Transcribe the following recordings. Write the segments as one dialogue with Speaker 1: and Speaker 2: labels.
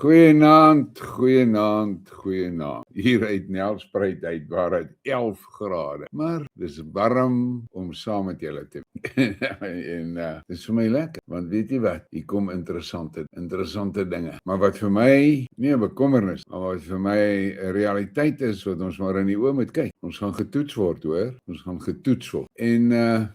Speaker 1: Goeienaand, goeienaand, goeienaand. Hier uit Nelspruit uit waar dit 11 grade. Maar dis warm om saam met julle te en dis vir my lekker, want weet jy wat? Hier kom interessante dinge. Maar wat vir my nie 'n bekommernis, maar wat vir my 'n realiteit is wat ons maar in die oë moet kyk. Ons gaan getoets word, hoor. Ons gaan getoets word. En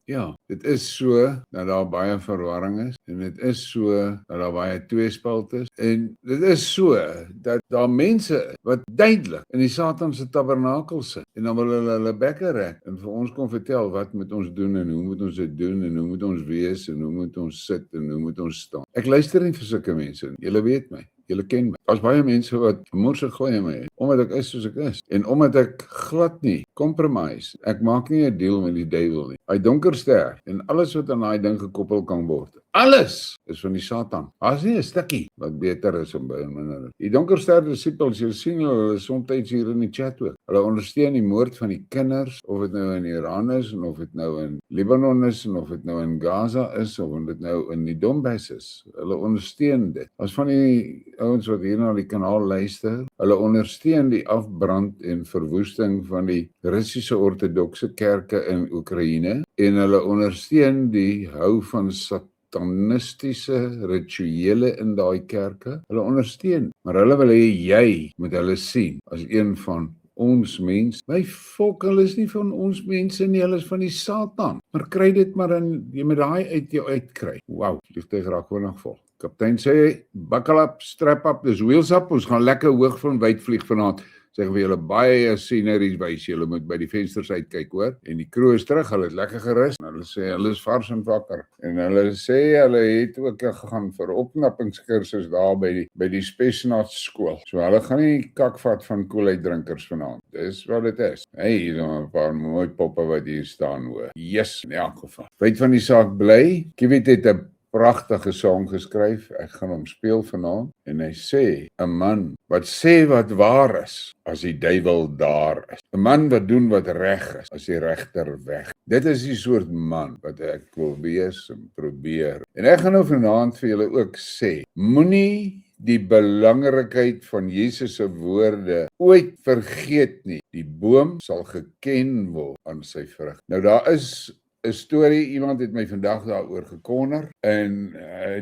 Speaker 1: ja, dit is so dat daar baie verwarring is en dit is so dat daar baie tweespalt is en dit is so dat daar mense wat duidelik in die Satan se tabernakel sit en dan wil hulle bekke rek en vir ons kom vertel wat moet ons doen en hoe moet ons dit doen en hoe moet ons wees en hoe moet ons sit en hoe moet ons staan. Ek luister nie vir sulke mense nie. Julle weet my. Julle ken my. Daar's baie mense wat morsig gooi in my, omdat ek is soos ek is. En omdat ek glad nie compromise. Ek maak nie 'n deal met die duiwel nie. Hy donker ster en alles wat aan daai ding gekoppel kan word. Alles is van die Satan. Daar's nie 'n stukkie wat beter is om by hom. Die donker ster disippels, jy sien hulle soms hier in die chat ook. Hulle ondersteun die moord van die kinders, of dit nou in Iran is en of dit nou in Libanon is en of dit nou in Gaza is of dit nou in die Donbass is. Hulle ondersteun dit. As van die ouens wat hier na die kanaal luister, hulle ondersteun die afbrand en verwoesting van die Russiese ortodokse kerke in Oekraïne en hulle ondersteun die hou van satanistiese rituele in daai kerke. Hulle ondersteun, maar hulle wil hê jy moet hulle sien as een van ons mens. My volk, hulle is nie van ons mense nie, hulle is van die Satan. Maar kry dit maar in, jy moet daai uit jou uitkry. Wow, vliegtuig raak gewoon nog vol. Kaptein sê, buckle up, strap up, dis wheels up, ons gaan lekker hoog van wyd vlieg vanaand. Sê vir julle baie sceneries wys, julle moet by die vensters uitkyk, hoor. En die crew is terug, hulle het lekker gerus. Hulle sê hulle is vars en wakker. En hulle sê hulle het ook gegaan vir opknappingskursus daar by die Spesnat skool. So hulle gaan nie kakvat van koolheid drinkers vanaand. Dis wat dit is. Hey, hier is 'n paar mooi poppe wat hier staan, hoor. Yes, in elk geval. Feit van die saak bly, Kiewit het 'n pragtige song geskryf, ek gaan hom speel vanaand, en hy sê, 'n man wat sê wat waar is, as die duiwel daar is. 'n man wat doen wat reg is, as die regter weg. Dit is die soort man wat ek wil wees en probeer. En ek gaan nou vanaand vir julle ook sê, moenie die belangrikheid van Jesus se woorde ooit vergeet nie. Die boom sal geken word aan sy vrug. Nou daar is 'n storie, iemand het my vandag daaroor gekonder en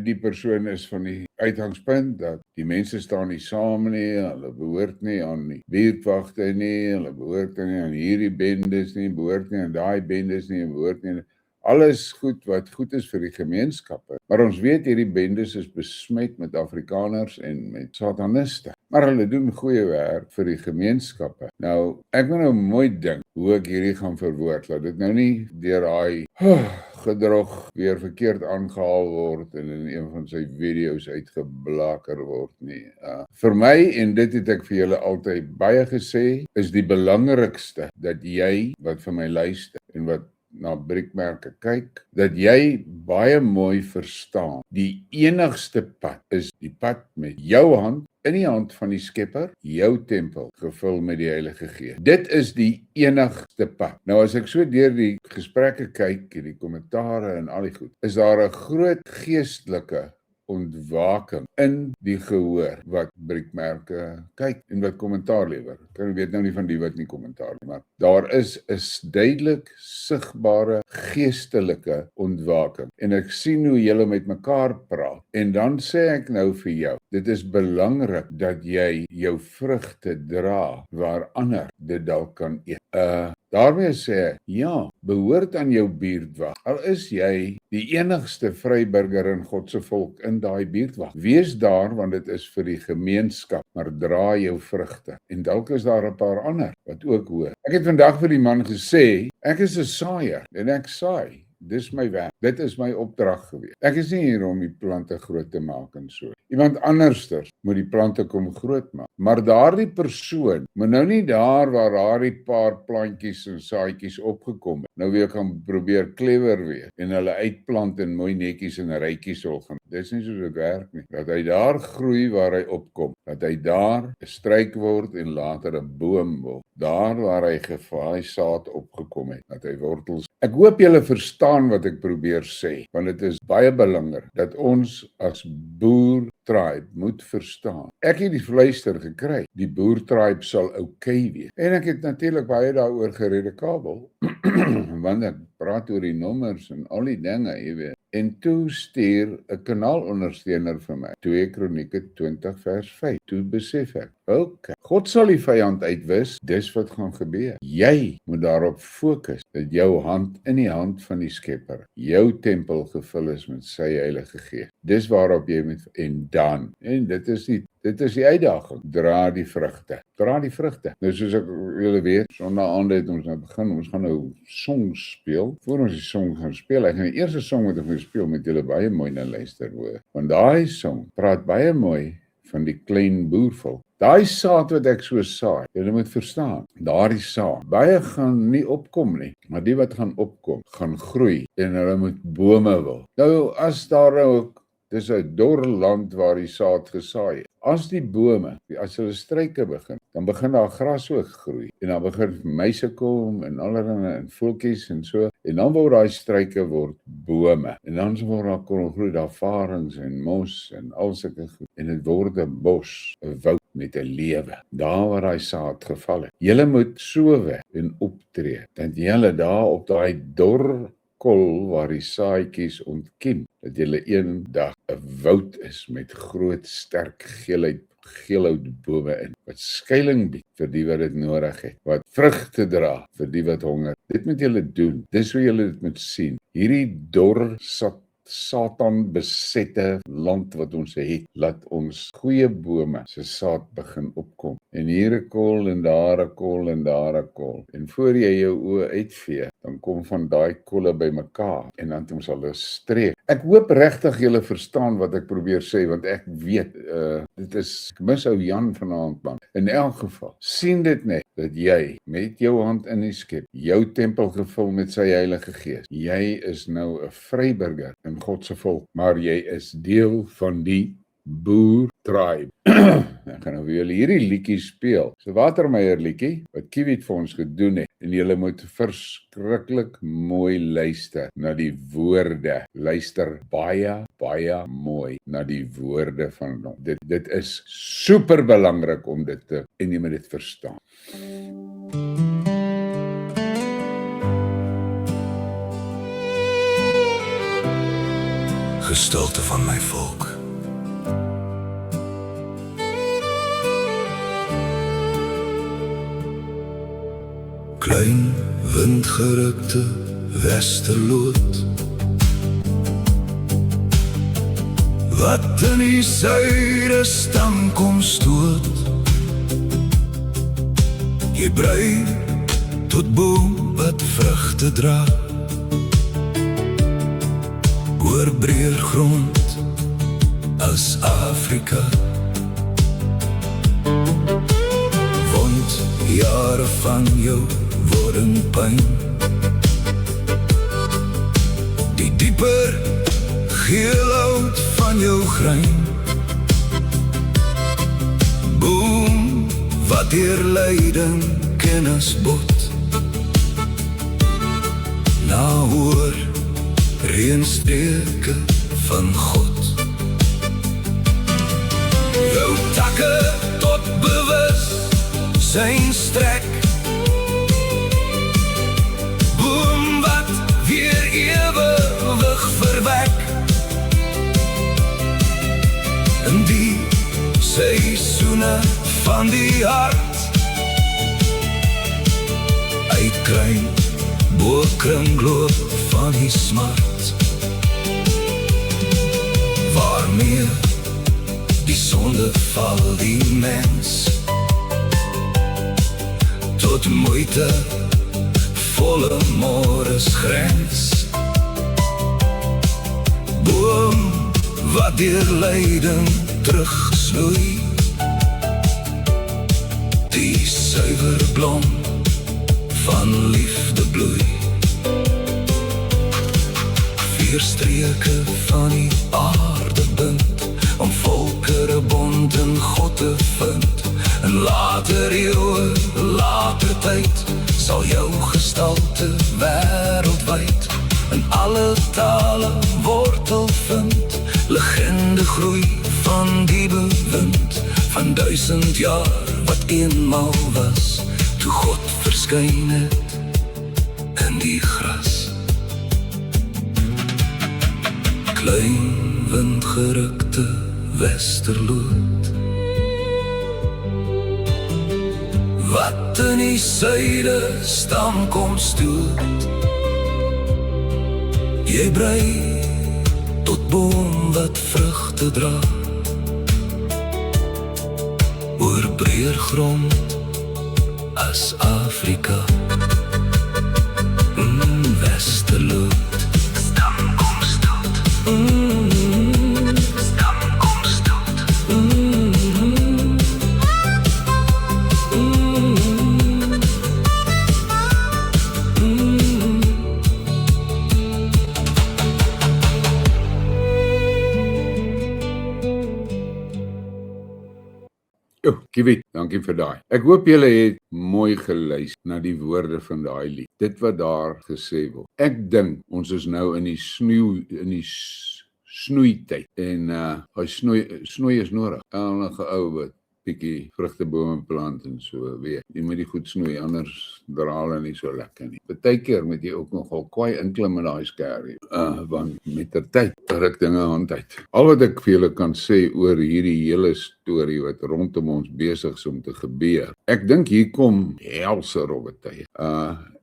Speaker 1: die persoon is van die uitgangspunt dat die mense staan nie saam nie, hulle behoort nie aan die buurtwagte nie, hulle behoort nie aan hierdie bendes nie, behoort nie aan daai bendes nie, behoort nie. Alles goed wat goed is vir die gemeenskappe. Maar ons weet hierdie bendes is besmet met Afrikaners en met sataniste. Maar hulle doen goeie werk vir die gemeenskappe. Nou, ek moet nou mooi dink hoe ek hierdie gaan verwoord. Laat dit nou nie deur daai gedrog weer verkeerd aangehaal word en in een van sy video's uitgeblaker word nie. Vir my, en dit het ek vir julle altyd baie gesê, is die belangrikste dat jy wat vir my luister en wat na briekmerke kyk, dat jy baie mooi verstaan. Die enigste pad is die pad met jou hand in die hand van die Skepper, jou tempel, gevul met die Heilige Gees. Dit is die enigste pad. Nou as ek so deur die gesprekke kyk en die kommentare en al die goed, is daar 'n groot geestelike ontwaking in die gehoor wat briekmerke kyk en wat kommentaar lewer. Ek weet nou nie van die wat nie kommentaar nie, maar daar is 'n duidelik sigbare geestelike ontwaking. En ek sien hoe julle met mekaar praat. En dan sê ek nou vir jou, dit is belangrik dat jy jou vrugte dra waar ander dit dalk kan eet. Daarmee sê ek, ja, behoort aan jou buurtwag. Al is jy die enigste vryburger in God se volk in daai buurtwag. Wees daar want dit is vir die gemeenskap, maar dra jou vrugte. En dalk is daar 'n paar ander wat ook hoor. Ek het vandag vir die man gesê, ek is 'n saaier en ek saai. Dis my werk. Dit is my opdrag gewees. Ek is nie hier om die plante groot te maak en so. Iemand anderster moet die plante kom groot maak. Maar daardie persoon moet nou nie daar waar daardie paar plantjies en saadjies opgekom het, nou weer gaan probeer clever wees en hulle uitplant en mooi netjies en rytjies wil gaan. Dis nie soos dit werk nie. Dat hy daar groei waar hy opkom. Dat hy daar 'n struik word en later 'n boom word. Daar waar hy gevaai saad opgekom het, dat hy wortels. Ek hoop julle verstaan wat ek probeer sê, want dit is baie belangrik dat ons as boer tribe moet verstaan. Ek het die fluister gekry, die boer tribe sal okay wees. En ek het natuurlik baie daaroor geredekabel, want ek praat oor die nommers en al die dinge, jy weet. En toe stuur 'n kanaalondersteuner vir my, 2 Kronieke 20 vers 5. Toe besef ek, okay, God sal die vyand uitwis, dis wat gaan gebeur. Jy moet daarop fokus, dat jou hand in die hand van die Skepper, jou tempel gevul is met sy Heilige Gees. Dis waarop jy moet, en dan, en dit is die uitdaging, dra die vrugte. Dra die vrugte. Nou soos ek julle weet, sonnaand het ons nou begin, ons gaan nou songs speel. Voor ons die song gaan speel, ek gaan die eerste song wat ek gaan speel met julle baie mooi na luister hoor. Want daai song praat baie mooi van die klein boervolk. Daai saad wat ek so saai, julle moet verstaan, daardie saad, baie gaan nie opkom nie, maar die wat gaan opkom, gaan groei en hulle moet bome wil. Nou as daar ook, dis 'n dor land waar die saad gesaai het. As die bome, as hulle struike begin, dan begin daar gras ook groei. En dan begin muise kom en allerlei en voeltjies en so. En dan word daai struike word bome. En dan word daar kon groei daar varings en mos en al sulke goed. En dit word 'n bos, 'n woud met 'n lewe. Daar waar daai saad geval het. Julle moet so weg en optree. Dat julle daar op daai dor kol waar die saadjies ontkiem, dat julle eendag 'n woud is met groot sterk geelhoutbome in, wat skuiling bied vir die wat dit nodig het, wat vrugte dra vir die wat honger. Dit moet julle doen, dis hoe julle dit moet sien. Hierdie dor Satan besette land wat ons het, laat ons goeie bome se saad begin opkom. En hier 'n kol en daar 'n kol en daar 'n kol. En voor jy jou oë uitvee, dan kom van daai kolle bymekaar en dan het ons al 'n streek. Ek hoop regtig julle verstaan wat ek probeer sê, want ek weet, dit is, ek mis ou Jan vanaand man. In elk geval, sien dit net, dat jy met jou hand in die skep, jou tempel gevul met sy Heilige Gees. Jy is nou 'n vryburger in God se volk, maar jy is deel van die boer tribe. Ek gaan nou vir julle hierdie liedjie speel. So Watermeyer liedjie, wat Kiewit vir ons gedoen het. En julle moet verskriklik mooi luister na die woorde. Luister baie, baie mooi na die woorde van hom. Dit is super belangrik om dit te, en jy moet dit verstaan.
Speaker 2: Gestalte van my volk. Klein windgerukte westerlood, wat in die suide stam kom stoot. Jy brei tot boom wat vrugte dra, oor breër grond as Afrika. Want jare van jou word in pyn, die dieper geelhout van jou grein. Boom wat deur lyding kennis bot, na hoor reënstreke van God. Jou takke tot bewus zijn strek, boom wat weer ewig verwek. In die seisoene van die hart, uitkruin boorkringloop van die smart, waarmee die sonde val die mens tot moeite volle mores grens. boom wat deur lyding terugsnoei, die suiwer blom van liefde bloei. Vier streke van die aarde bind, om volkere bond in God te vind. En later eeuwe, later tyd, sal jou gestalte wêreldwyd in alle tale wortel vind. Legende groei van die bewind van 1000 jaar wat eenmaal was, toe God verskyn het in die gras. Klein windgerukte westerlood, wat in die suide stamkom stoot. Jy brei tot boom wat vrugte dra, oor breër grond as Afrika. Westerlood, stamkom stoot. Stamkom stoot.
Speaker 1: Kiewit, dankie vir daai. Ek hoop julle het mooi geluister na die woorde van daai lied. Dit wat daar gesê word. Ek dink ons is nou in die snoeityd en hy snoei is nodig. Enige ou wat bietjie vrugtebome plant en so weer. Jy moet die goed snoei, anders dra hulle nie so lekker nie. Partykeer moet jy ook nogal kwaai inklim met daai skerrie. Want met ter tyd ruk dinge hand uit. Al wat ek vir julle kan sê oor hierdie hele storie wat rondom ons besig is om te gebeur. Ek dink hier kom helse robbetye.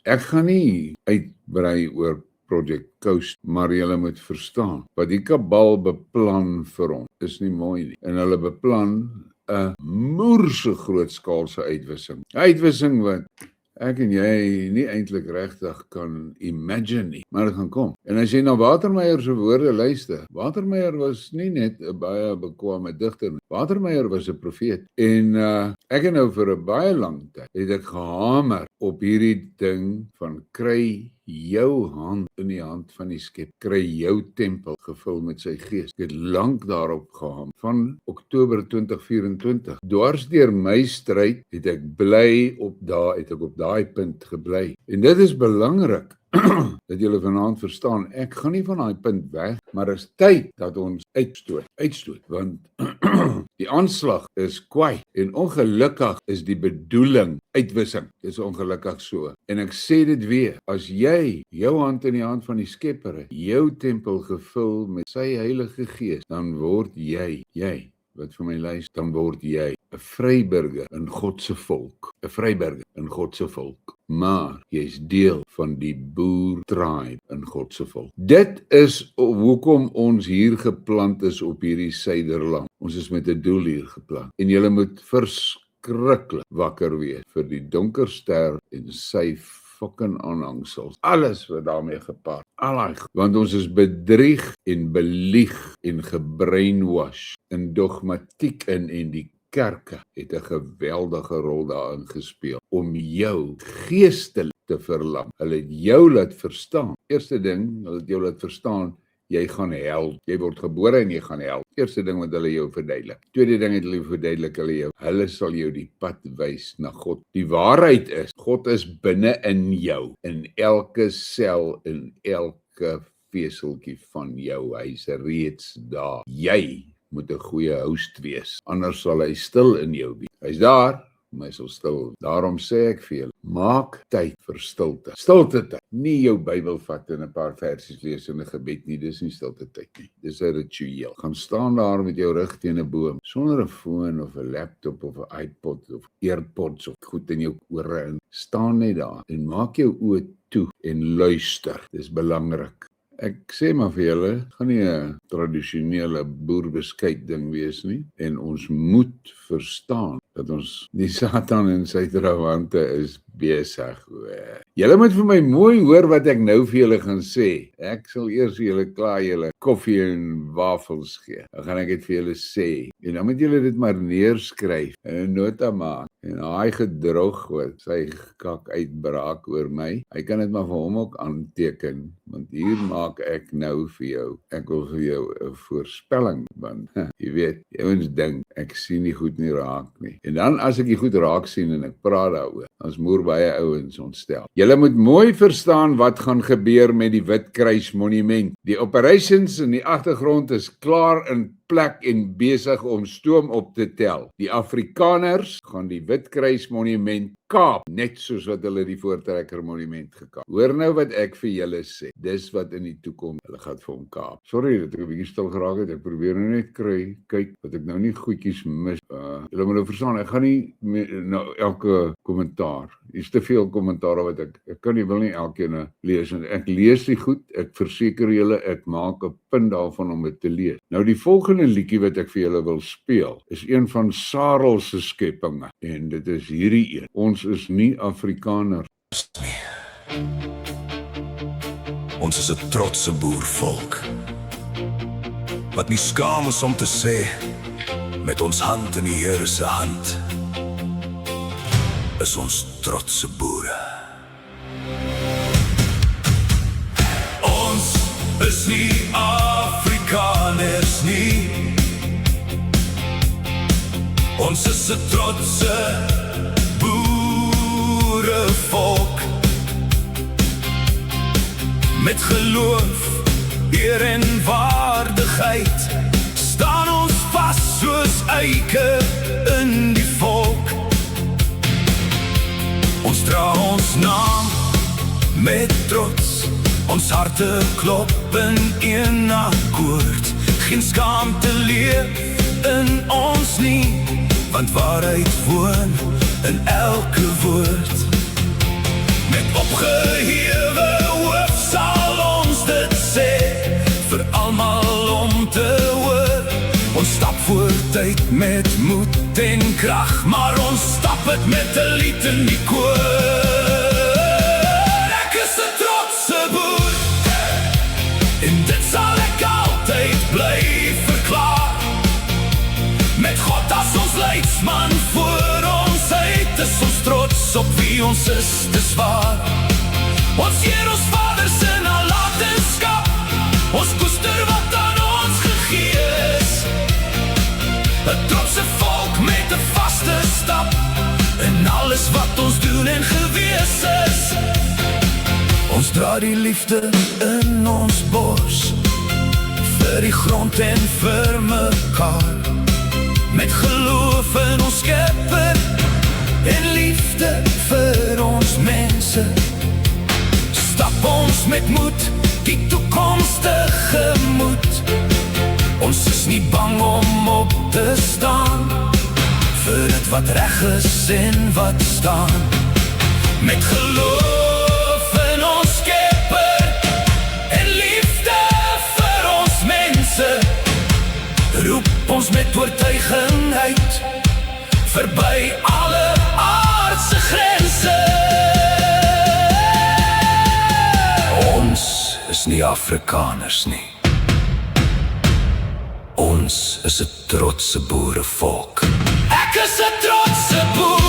Speaker 1: Ek gaan nie uitbrei oor Project Coast, maar julle moet verstaan, wat die kabal beplan vir hom, is nie mooi nie. En hulle beplan 'n moerse grootskaalse uitwissing. Uitwissing wat ek en jy nie eintlik regtig kan imagine nie, maar dit gaan kom. En as jy na Watermeyer se woorde luister, Watermeyer was nie net 'n baie bekwame digter nie. Watermeyer was 'n profeet. En ek het nou vir 'n baie lang tyd het ek gehamer op hierdie ding van kry jou hand in die hand van die skep, kry jou tempel gevul met sy gees. Ek het lank daarop gehamer, van Oktober 2024. Dwars deur my stryd het ek op daai punt gebly. En dit is belangrik dat julle vanaand verstaan, ek gaan nie van daai punt weg, maar is tyd dat ons uitstoot, want die aanslag is kwaai en ongelukkig is die bedoeling uitwissing. Dis ongelukkig so. En ek sê dit weer, as jy jou hand in die hand van die Skepper het, jou tempel gevul met sy Heilige Gees, dan word jy wat vir my luister, dan word jy 'n vryburger in God se volk. 'n vryburger in God se volk. Maar jy's deel van die boer tribe in God se volk. Dit is hoekom ons hier geplant is op hierdie suiderland. Ons is met 'n doel hier geplant. En jy moet verskriklik wakker wees vir die donker ster en sy fucking aanhangsels. Alles wat daarmee gepaard. Want ons is bedrieg en belieg en gebrainwash in dogmatiek en die kerke het 'n geweldige rol daarin gespeel om jou geestelik te verlam. Hulle het jou laat verstaan. Eerste ding, hulle het jou laat verstaan, jy gaan hel. Jy word gebore en jy gaan hel. Eerste ding wat hulle jou verduidelik. Tweede ding het hulle verduidelik hulle sal jou die pad wys na God. Die waarheid is, God is binne in jou, in elke sel, in elke veseltjie van jou. Hy's reeds daar. Jy moet 'n goeie host wees, anders sal hy stil in jou wees. Hy's daar, maar hy sal stil. Daarom sê ek vir julle, maak tyd vir stilte. Stilte tyd. Nie jou Bybel vat en 'n paar versies lees in 'n gebed nie, dis nie stilte tyd nie. Dis 'n ritueel. Gaan staan daar met jou rug teen 'n boom, sonder 'n foon of 'n laptop of 'n iPod of AirPods of goed in jou ore in. Staan net daar en maak jou oë toe en luister. Dis belangrik. Ek sê maar vir julle, gaan nie 'n tradisionele boerbeskuit ding wees nie. En ons moet verstaan dat ons die Satan en sy trawante is besig hoor. Julle moet vir my mooi hoor wat ek nou vir julle gaan sê. Ek sal eers vir julle klaar julle koffie en wafels gee. Dan gaan ek dit vir julle sê. En dan moet julle dit maar neerskryf en 'n nota maak. En hy gedroog wat sy kak uitbraak oor my. Hy kan dit maar vir hom ook aanteken, want hier maak ek nou vir jou. Ek wil vir jou 'n voorspelling, want jy weet, ouens dink ek sien nie goed nie raak nie. En dan as ek die goed raak sien en ek praat daaroor, dan's moer baie ouens ontstel. Julle moet mooi verstaan wat gaan gebeur met die Witkruis monument. Die operations in die agtergrond is klaar in plek en besig om stoom op te tel. Die Afrikaners gaan die Witkruis monument kaap, net soos wat hulle die Voortrekker monument gekaap. Hoor nou wat ek vir julle sê. Dis wat in die toekoms hulle gaan vir hom kaap. Sorry dat ek 'n bietjie stil geraak het. Ek probeer nou net kyk dat ek nou nie goedjies mis. Julle moet nou verstaan, ek gaan nie nou elke kommentaar. Hier's te veel kommentaar wat ek kan nie wil nie elkeen lees. Ek lees die goed. Ek verseker julle ek maak 'n punt daarvan om dit te lees. Nou die volgende liedjie wat ek vir julle wil speel is een van Sarel se skepinge en dit is hierdie een. Ons is nie Afrikaners
Speaker 2: nie. Ons is 'n trotse boervolk wat nie skaam is om te sê met ons hand in die Here se hand is ons trotse boere. Ons is nie Afrikaners nie. Ons is 'n trotse boerevolk met geloof, eer en waardigheid staan ons vas soos eike in die volk. Ons dra ons naam met trots, ons harte klop in een akkoord. Geen skaamte leef in ons nie, want waarheid woon in elke woord. Met opgehewe hoof sal ons dit sê, vir almal om te hoor. Ons stap vooruit met moed en krag, maar ons stap het met 'n lied in die koor. Ek is 'n trotse boer, en dit sal ek altyd bly verklaar. Met God as ons leidsman voor ons uit, is ons trots op wie ons is, dis waar. Ons eer ons Vader se nalatenskap, ons koester wat aan ons gegee is. 'n trotse volk met 'n vaste stap, in alles wat ons doen en gewees is. Ons dra die liefde in ons bors, vir die grond en vir mekaar. Met geloof in ons Skepper en liefde vir ons mense, stap ons met moed die toekoms tegemoet. Ons is nie bang om op te staan, vir dit wat reg is en wat staan. Met geloof in ons Skepper en liefde vir ons mense, roep ons met oortuigingheid verby alle aardse grense. Ons is nie Afrikaners nie. Ons is 'n trotse boerevolk. Ek is 'n trotse boer.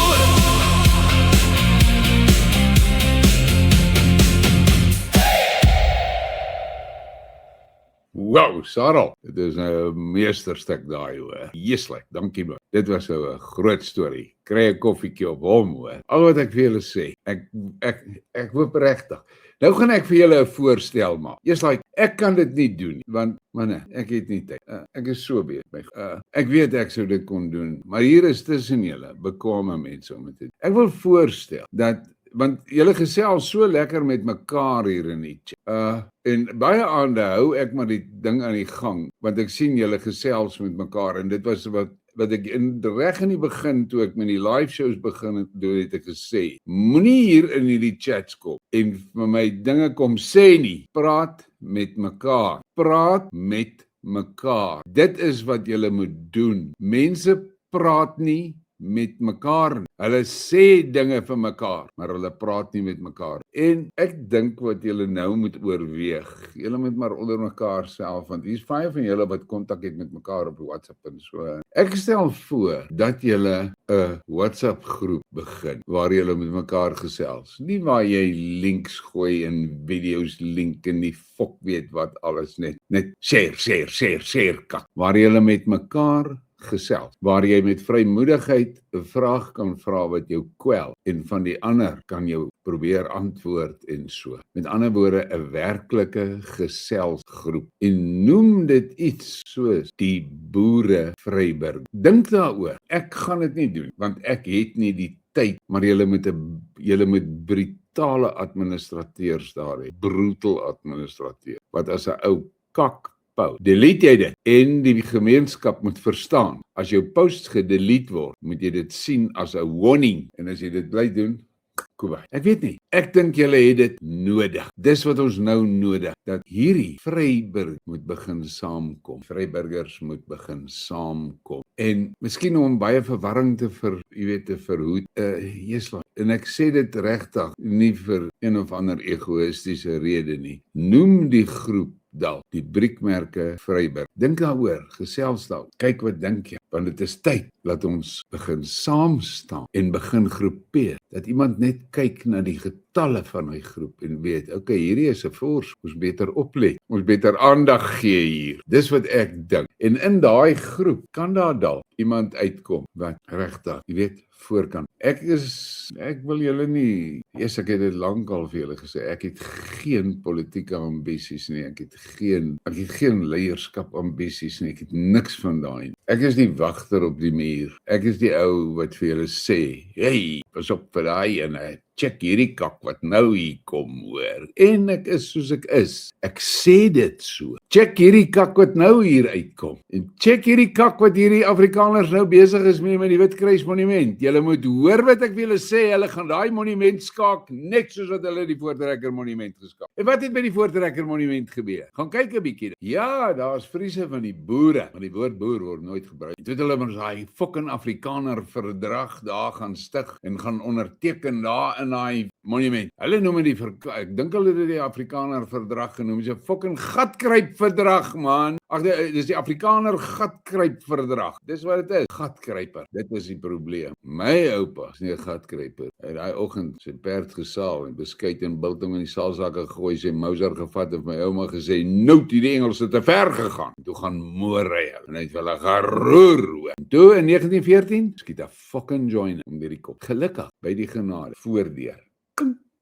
Speaker 1: Wow, Sarel, dit is 'n meesterstuk daai hoor. Jesuslik, dankie man. Dit was 'n groot storie. Kry 'n koffietjie op hom hoor. Al wat ek vir julle sê, ek hoop regtig. Nou gaan ek vir julle 'n voorstel maak. Jesuslik, ek kan dit nie doen want nee, ek het nie tyd. Ek is so besig. Ek weet ek sou dit kon doen, maar hier is tussen julle bekwame mense om dit te doen. Ek wil voorstel dat want julle gesels so lekker met mekaar hier in die chat. En baie aande hou ek maar die ding aan die gang, want ek sien julle gesels met mekaar en dit was wat ek reg in die begin toe ek met die live shows begin het ek gesê, moenie hier in hierdie chats kom en vir my dinge kom sê nie. Praat met mekaar. Praat met mekaar. Dit is wat julle moet doen. Mense praat nie met mekaar nie. Hulle sê dinge vir mekaar, maar hulle praat nie met mekaar. En ek dink wat julle nou moet oorweeg, julle moet maar onder mekaar self, want hier's baie van julle wat kontak het met mekaar op WhatsApp en so. Ek stel voor dat julle 'n WhatsApp groep begin waar julle met mekaar gesels. Nie waar jy links gooi en video's link en die fok weet wat alles net share kak. Waar julle met mekaar gesels, waar jy met vrymoedigheid 'n vraag kan vra wat jou kwel en van die ander kan jou probeer antwoord en so. Met ander woorde 'n werklike geselsgroep en noem dit iets soos die Boere Vryburg. Dink daaroor. Ek gaan dit nie doen want ek het nie die tyd, maar julle moet brutale administrateurs daar hê, brutal administrateur wat as 'n ou kak delete jy dit en die gemeenskap moet verstaan. As jou post gedelete word, moet jy dit sien as 'n warning en as jy dit bly doen, Kuba. Ek weet nie. Ek dink julle het dit nodig. Dis wat ons nou nodig, dat hierdie Vryburg moet begin saamkom. Vryburgers moet begin saamkom. En miskien om baie verwarring te verhoed, en ek sê dit regtig nie vir een of ander egoïstiese rede nie. Noem die groep dalk die briekmerke Vryburg. Dink daaroor, gesels daaroor. Kyk wat dink jy, want dit is tyd dat ons begin saam staan en begin groepeer. Dat iemand net kyk na die getalle van hy groep en weet, okay, hierdie is 'n force, ons beter oplet, ons beter aandag gee hier. Dis wat ek dink. En in daai groep kan daar dalk iemand uitkom wat regtig, jy weet, voorkant. Ek wil julle nie, ek het dit lankal vir julle gesê, ek het geen politieke ambisies nie, ek het geen leierskap ambisies nie, ek het niks van daai nie. Ek is die wagter op die muur. Ek is die ou wat vir julle sê, hey, pas op vir daai ene. Check hierdie kak wat nou hier kom, hoor. En ek is soos ek is. Ek sê dit so. Check hierdie kak wat nou hier uitkom. En check hierdie kak wat hierdie Afrikaners nou besig is met die Witkruis monument. Julle moet hoor wat ek vir julle sê, hulle gaan daai monument skaak, net soos wat hulle die Voortrekker monument geskaak. En wat het by die Voortrekker monument gebeur? Gaan kyk 'n bietjie. Ja, daar's vriese van die boere, maar die woord boer word nooit gebruik. Toe het hulle mos daai fucking Afrikaner verdrag daar gaan stig en gaan onderteken daar in daai monument. Hulle noem dit ek dink hulle het die Afrikaner verdrag genoem. Dit is 'n fucking gatkruip verdrag, man. Ag, dis die Afrikaner gatkruip verdrag. Dis wat dit is. Gatkruiper. Dit is die probleem. My oupa is nie 'n gatkruiper. Hy het daai oggend sy perd gesaal en beskuit en biltong in die saalsakke gegooi, sy Mauser gevat en my ouma gesê, "Nou het die Engelse te ver gegaan." Toe gaan moorry en hy het hulle geroer. Toe in 1914 skiet 'n fucking joiner om die kop. Gelukkig by die genade voordeur.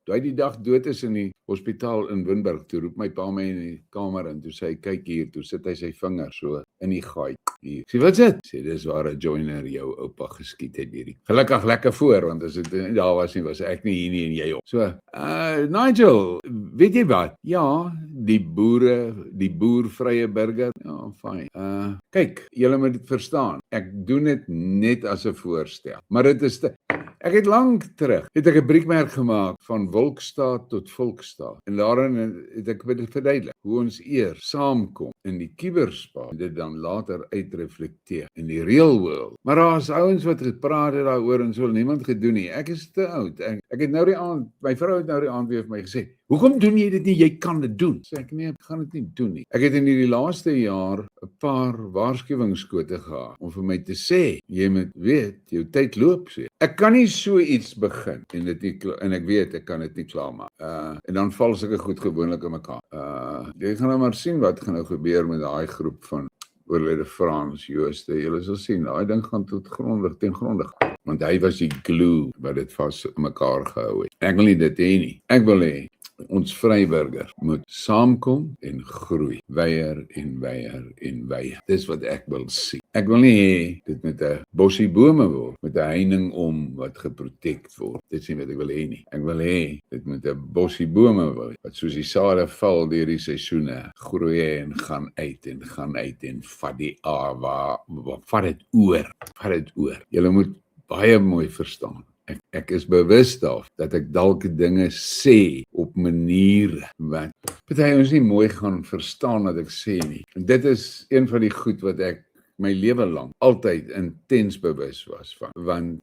Speaker 1: Toe hy die dag dood is in die hospitaal in Winburg, toe roep my pa my in die kamer en toe sê hy, kyk hier, toe sit hy sy vinger so in die gaai. Hier. Sê, wat is dit? Sê, dis waar 'n joiner jou oupa geskiet het hierdie. Gelukkig lekker voor, want as dit daar was ek nie hier nie en jy op. So, Nigel, weet jy wat? Ja, die boer vrye burger. Ja, fyn. Kyk, julle moet dit verstaan. Ek doen dit net as 'n voorstel. Maar dit is ek het lank terug, het ek 'n briekmerk gemaak van wolkstaat tot volkstaat. En daarin het ek verduidelik hoe ons eers saamkom in die kuberspaat en dit dan later uitreflekteer in die real world. Maar daar's ouens wat gepraat het daaroor en so, niemand gedoen nie. Ek is te oud. Ek het nou die aand, my vrou het nou die aand weer vir my gesê, hoekom doen jy dit nie? Jy kan dit doen. Sê ek, nee, ek gaan dit nie doen nie. Ek het in die laaste jaar 'n paar waarskuwingsskote gehad om vir my te sê, jy moet weet, jou tyd loop so. Ek kan nie so iets begin en ek weet ek kan dit nie klaarmaak. En dan val sulke goed gewoonlik in mekaar. Jy gaan nou maar sien wat gaan nou gebeur met daai groep van oorlede Frans Jooste. Julle sal sien, daai ding gaan ten gronde gaan. Want hy was die glue wat dit vas mekaar gehou het. Ek wil nie dit hê nie. Ek wil hê ons Vryburgers moet saamkom en groei. Weier en weier en weier. Dis wat ek wil sien. Ek wil nie hê dit met 'n bossie bome word, met 'n heining om wat geprotect word. Dit is nie wat ek wil hê nie. Ek wil hê dit met 'n bossie bome word, wat soos die sade val deur die seisoene, groei en gaan uit en vat die vat dit oor. Julle moet baie mooi verstaan. Ek is bewus daarvan dat ek dalk dinge sê op maniere wat party ons nie mooi gaan verstaan wat ek sê nie. En dit is een van die goed wat ek my lewe lang altyd intens bewus was van. Want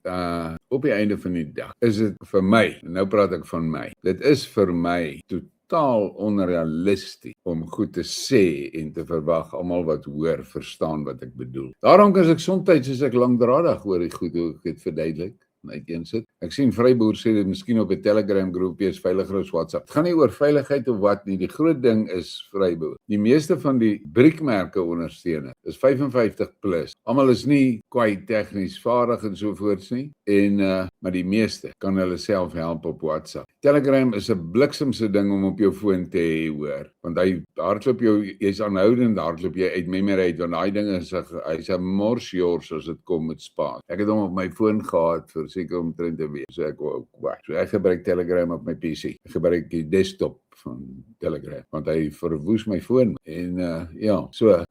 Speaker 1: op die einde van die dag is dit vir my, en nou praat ek van my, dit is vir my totaal onrealisties om goed te sê en te verwag almal wat hoor verstaan wat ek bedoel. Daarom is ek soms is ek langdradig oor die goed hoe ek dit verduidelik. Uiteensit. Ek sien Vryboer sê dit miskien op 'n Telegram groepie is veiliger as WhatsApp. Het gaan nie oor veiligheid of wat nie. Die groot ding is Vryboer. Die meeste van die briekmerke ondersteuners is 55 plus. Almal is nie kwai tegnies vaardig en so voorts nie. Maar die meeste kan hulle self help op WhatsApp. Telegram is 'n bliksemse ding om op jou foon te hê, hoor. Want hy hardloop jy's aanhoudend, hardloop jy uit memory uit, want daai ding hy's 'n morsjors as dit kom met spaas. Ek het hom op my foon gehad vir seker omtrent 'n week. So ek gebruik Telegram op my PC. Ek gebruik die desktop van Telegram, want hy verwoes my foon.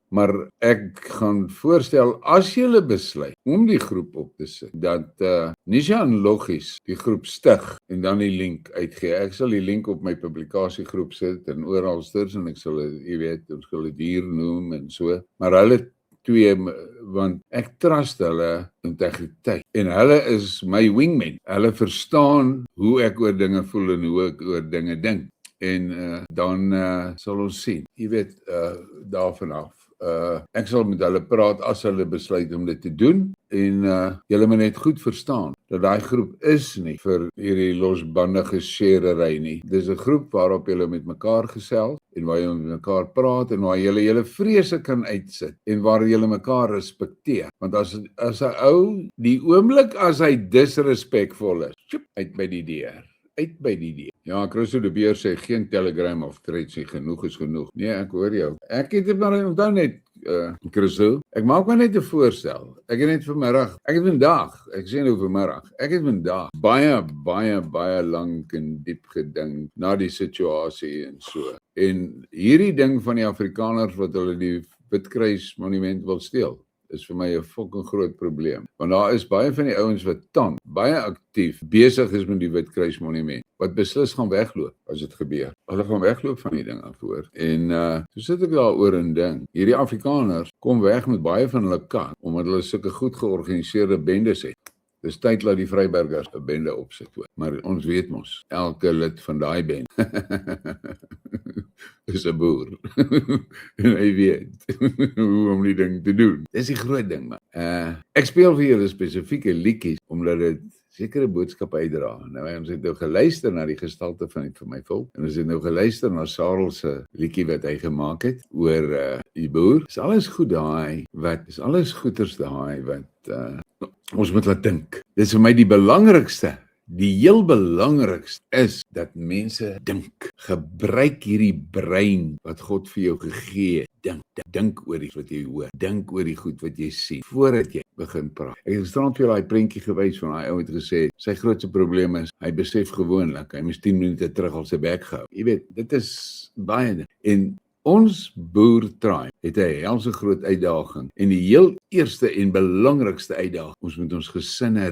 Speaker 1: Maar ek gaan voorstel, as jy besluit om die groep op te sit, dat Nishan logies die groep stig en dan die link uitgee. Ek sal die link op my publikasiegroep sit en oralsters en ek sal ons sal dit hier noem en so. Maar hulle twee, want ek trust hulle integriteit. En hulle is my wingman. Hulle verstaan hoe ek oor dinge voel en hoe ek oor dinge dink. En dan sal ons sien. Jy weet, daarvan af. Ek sal met hulle praat as hulle besluit om dit te doen. En julle moet net goed verstaan dat daai groep is nie vir hierdie losbandige skerery nie. Dis 'n groep waarop julle met mekaar gesels en waar julle met mekaar praat en waar julle julle vrese kan uitsit en waar julle mekaar respekteer. Want as 'n ou die oomblik as hy disrespekvol is, uit by die deur. Ja, Christo de Beer sê geen Telegram of Threads nie, genoeg is genoeg. Nee, ek hoor jou. Ek het dit maar onthou net, Christo. Ek maak maar net 'n voorstel. Ek het vanmiddag baie lank en diep gedink na die situasie en so. En hierdie ding van die Afrikaners wat hulle die Witkruismonument wil steel, is vir my 'n fucking groot probleem. Want daar is baie van die ouens wat baie aktief besig is met die Witkruismonument, wat beslis gaan wegloop as dit gebeur. Hulle gaan wegloop van die ding af, hoor. En so sit ek daaroor en dink, hierdie Afrikaners kom weg met baie van hulle kan, omdat hulle sulke goed georganiseerde bendes het. Dis tyd dat die Vryburgers 'n bende opsit, hoor. Maar ons weet mos, elke lid van daai bende is 'n boer. En hy weet hoe om die ding te doen. Dis die groot ding, man. Ek speel vir julle spesifieke liedjies, omdat dit sekere boodskappe uitdra. Nou, ons het nou geluister na die gestalte van my volk, en ons het nou geluister na Sarel se liedjie wat hy gemaak het, oor die boer. Is alles goed daai, is alles goeders daai, wat ons moet laat dink. Dis vir my die belangrikste. Die heel belangrikste is dat mense dink. Gebruik hierdie brein wat God vir jou gegee het. Dink oor die wat jy hoor. Dink oor die goed wat jy sien voordat jy begin praat. Ek het gisterand vir daai prentjie gewys van daai ou het gesê sy grootste probleem is hy besef gewoonlik hy moes 10 minute terug al sy bek gehou. Jy weet, dit is baie. En ons boertribe het 'n helse groot uitdaging en die heel eerste en belangrikste uitdaging, ons moet ons gesinne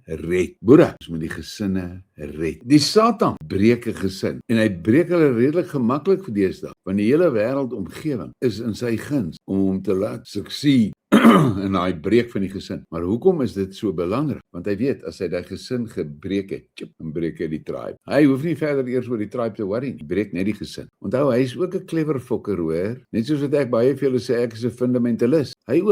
Speaker 1: red. Boere, ons moet die gesinne red. Die Satan breek 'n gesin en hy breek hulle redelik gemaklik vir deesdae, want die hele wêreldomgewing is in sy guns om hom te laat succeed in daai breek van die gesin. Maar hoekom is dit so belangrik? Want hy weet, as hy daai gesin gebreek het, dan breek hy die tribe. Hy hoef nie verder eers oor die tribe te worry nie, hy breek net die gesin. Onthou, hy is ook 'n clever fokker, hoor. Net soos wat ek baie vir julle sê, ek is 'n fundamentalist. Hy's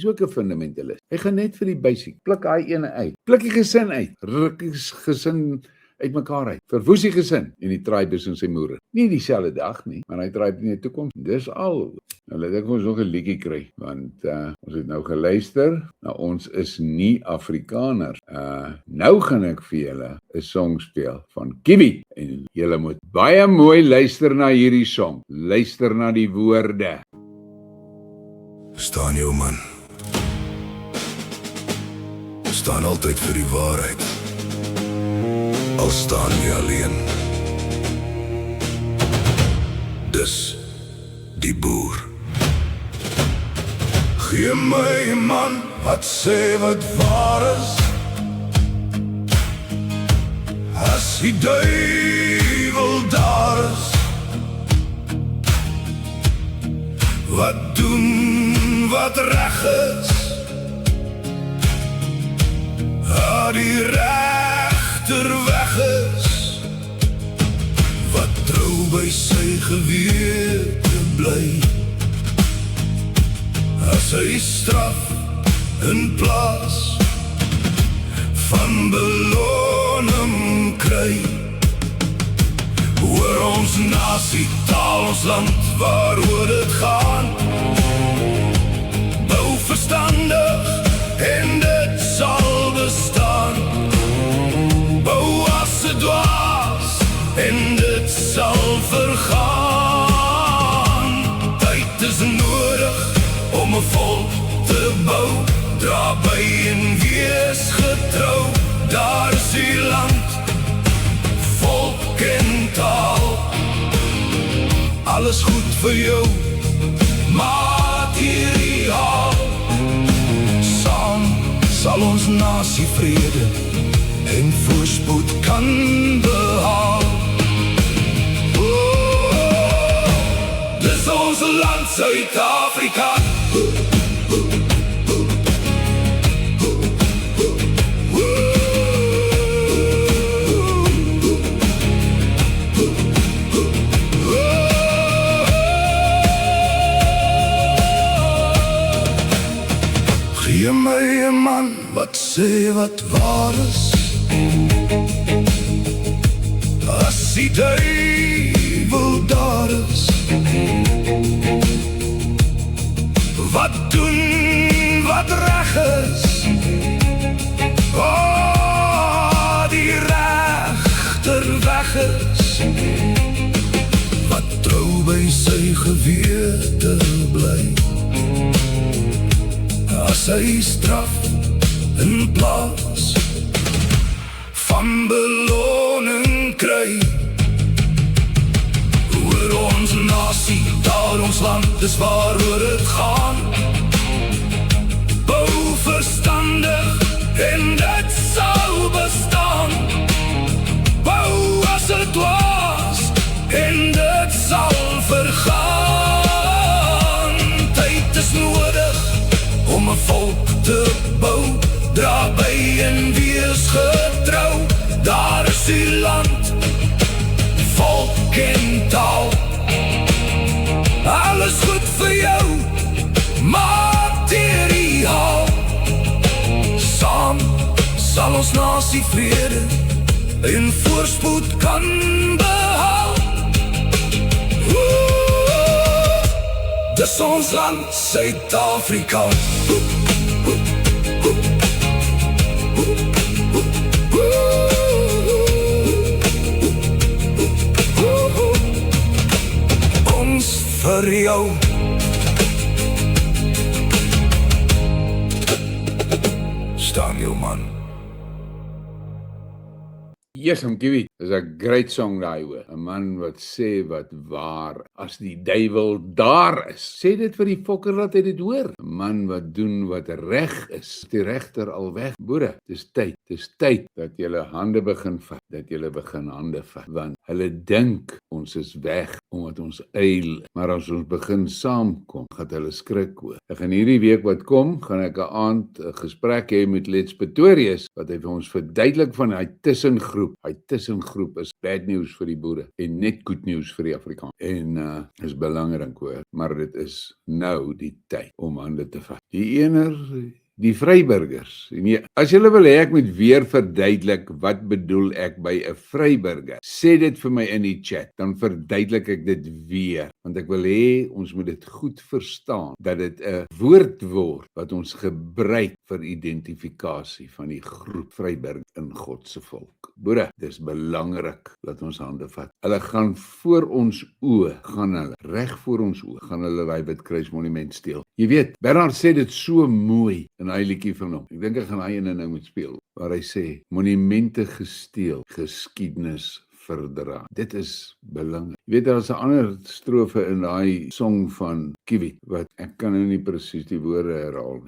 Speaker 1: ook 'n fundamentalist. Hy gaan net vir die basic, pluk hy ene uit. Pluk die gesin uit, ruk die gesin uitmekaar uit. Verwoes die gesin en die tribe is in sy moere. Nie dieselfde dag nie, maar hy tribe in die toekoms. Dis al. Nou laat ek ons nog 'n liedjie kry, want ons het nou geluister. Nou, ons is nie Afrikaners. Nou gaan ek vir julle 'n song speel van Kiwi. En julle moet baie mooi luister na hierdie song. Luister na die woorde.
Speaker 2: Staan jou man. Staan altyd vir die waarheid. Al staan jy alleen. Dis die boer. Gee my man wat sê wat waar is. As die duiwel daar is, wat doen wat reg is, die regter weg is, wat trou by sy gewete bly, as hy straf in plaas van beloning kry. Oor ons nasie, taal, ons land, waaroor dit gaan, bou verstandig en dit sal bestaan. Bou as het dwaas en dit sal vergaan. Tyd is nodig om 'n volk te bou, dra by en wees getrou. Daar is die land, volk en taal, alles goed vir jou, materiaal. Saam sal ons nasie vrede en voorspoed kan behaal. Dis ons land Suid-Afrika. Gee my 'n man wat sê wat waar is, as die duivel daar is, wat doen wat reg is, die regter weg is, wat trou by sy gewete bly, as hy straf in plaas van beloning kry. Oor ons nasie, taal, ons land, dis waaroor het gaan. Bou verstandig en dit sal bestaan. Bou as het dwaas en dit sal vergaan. Tyd is nodig om 'n volk te bou, dra by en wees getrou. Daar is die land, volk en taal, alles goed vir jou, materiaal. Saam sal ons nasie vrede en voorspoed kan behaal. Dis ons land Suid-Afrika. Ons vir jou. Staan jou man.
Speaker 1: Yes, Kiwi, is 'n great song daai hoor. 'n Man wat sê wat waar, as die duiwel daar is. Sê dit vir die fokker dat hy dit hoor. 'n Man wat doen wat reg is. Die regter al weg. Boere, dis tyd dat julle hande begin vat, dat julle begin hande vat, want hulle dink ons is weg omdat ons eil, maar as ons begin saamkom, gaan hulle skrik hoor. Ek gaan hierdie week wat kom, gaan ek 'n aand 'n gesprek hê met Let's Pretorius, wat hy vir ons verduidelik van hy tussengroep. Hy tussengroep is bad news vir die boere en net good news vir die Afrikaner. En is belangrik hoor, maar dit is nou die tyd om hande te vat. Die vryburgers. Nee, as julle wil hê ek moet weer verduidelik wat bedoel ek by 'n vryburger, sê dit vir my in die chat, dan verduidelik ek dit weer, want ek wil hê ons moet dit goed verstaan, dat dit 'n woord word wat ons gebruik vir identifikasie van die groep vryburgers in God se volk. Boere, dis belangrik dat ons hande vat. Hulle gaan voor ons oë, reg voor ons oë, gaan hulle daai Witkruismonument steel. Jy weet, Bernard sê dit so mooi in hy liedjie van hom. Ek dink ek gaan hy ene nou moet speel, waar hy sê, monumente gesteel, geskiedenis verdra. Dit is belangrik. Jy weet, daar is 'n ander strofe in daai song van Kiwi, wat ek kan nou nie presies die woorde herhaal,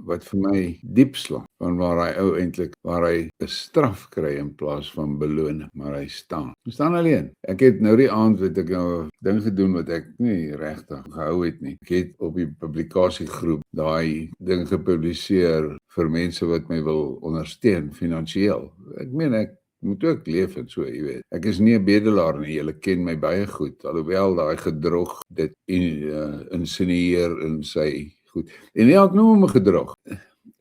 Speaker 1: wat vir my diep slaan, van waar hy ou eintlik, waar hy 'n straf kry in plaas van beloning, maar hy staan alleen. Ek het nou die aand, weet ek nou, 'n ding gedoen wat ek nie regtig gehou het nie. Ek het op die publikasiegroep daai ding gepubliseer vir mense wat my wil ondersteun finansiëel. Ek meen, ek moet ook leef en so, jy weet. Ek is nie 'n bedelaar nie, julle ken my baie goed, alhoewel daai gedrog dit insinueer in sy goed. En nie, ek noem hom 'n gedrog.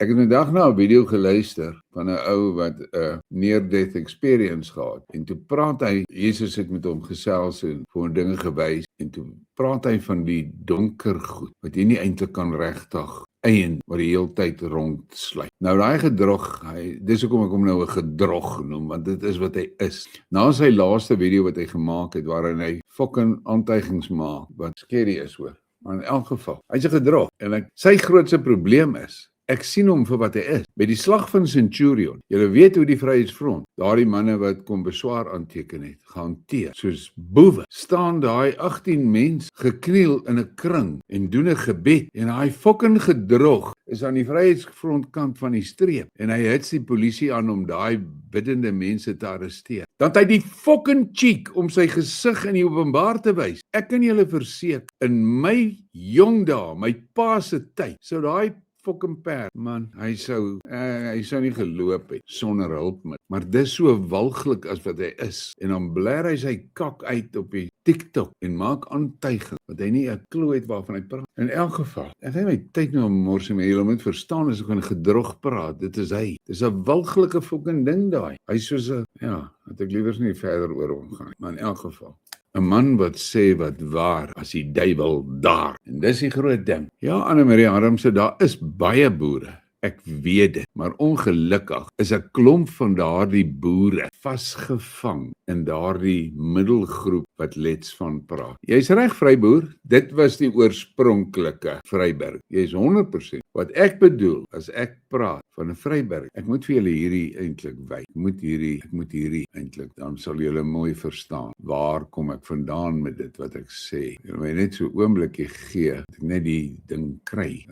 Speaker 1: Ek het 'n dag na 'n video geluister van 'n ou wat 'n near-death experience gehad. En toe praat hy, Jesus het met hom gesels en vir hom dinge gewys, en toe praat hy van die donker goed, wat jy nie eintlik kan regtig eien, wat die hele tyd rondsluit. Nou daai gedrog, dis hoekom ek hom nou 'n gedrog noem, want dit is wat hy is. Na sy laaste video wat hy gemaak het, waarin hy fucking aantuigings maak, wat scary is hoor. Maar in elk geval, hy's 'n gedrog. En sy grootste probleem is, ek sien hom vir wat hy is. By die slag van Centurion, julle weet hoe die Vryheidsfront, daardie manne wat kom beswaar aanteken het, gehanteer. Soos boewe, staan daai 18 mense gekniel in 'n kring en doen 'n gebed. En daai fucking gedrog is aan die Vryheidsfront kant van die streep. En hy hits die polisie aan om daai biddende mense te arresteer. Dan het hy die fucking cheek om sy gesig in die openbaar te wys. Ek kan julle verseker, in my jong dae, my pa se tyd, sou daai fucking perd, man, hy sou nie geloop het sonder hulp met. Maar dis so walglik as wat hy is. En dan blaar hy sy kak uit op die TikTok en maak aantuiging wat hy nie 'n klou het waarvan hy praat. In elk geval, ek het my tyd nou om mors met julle moet verstaan as ek van gedrog praat. Dit is hy. Dis 'n walglike fucking ding daai. Hy is soos 'n dat ek liewers nie verder oor hom gaan. Maar in elk geval, 'n man wat sê wat waar as die duiwel daar. En dis die groot ding. Ja, Anne-Marie Armse, daar is baie boere. Ek weet dit, maar ongelukkig is 'n klomp van daardie boere vasgevang in daardie middelgroep wat Lets van praat. Jy's reg, Vryboer, dit was die oorspronklike Vryburg. Jy's 100%. Wat ek bedoel as ek praat van 'n Vryburg, ek moet vir julle hierdie eintlik wys. Ek moet hierdie eintlik, dan sal julle mooi verstaan. Waar kom ek vandaan met dit wat ek sê? Julle my net so 'n oombliekie gee, dat ek net die ding kry.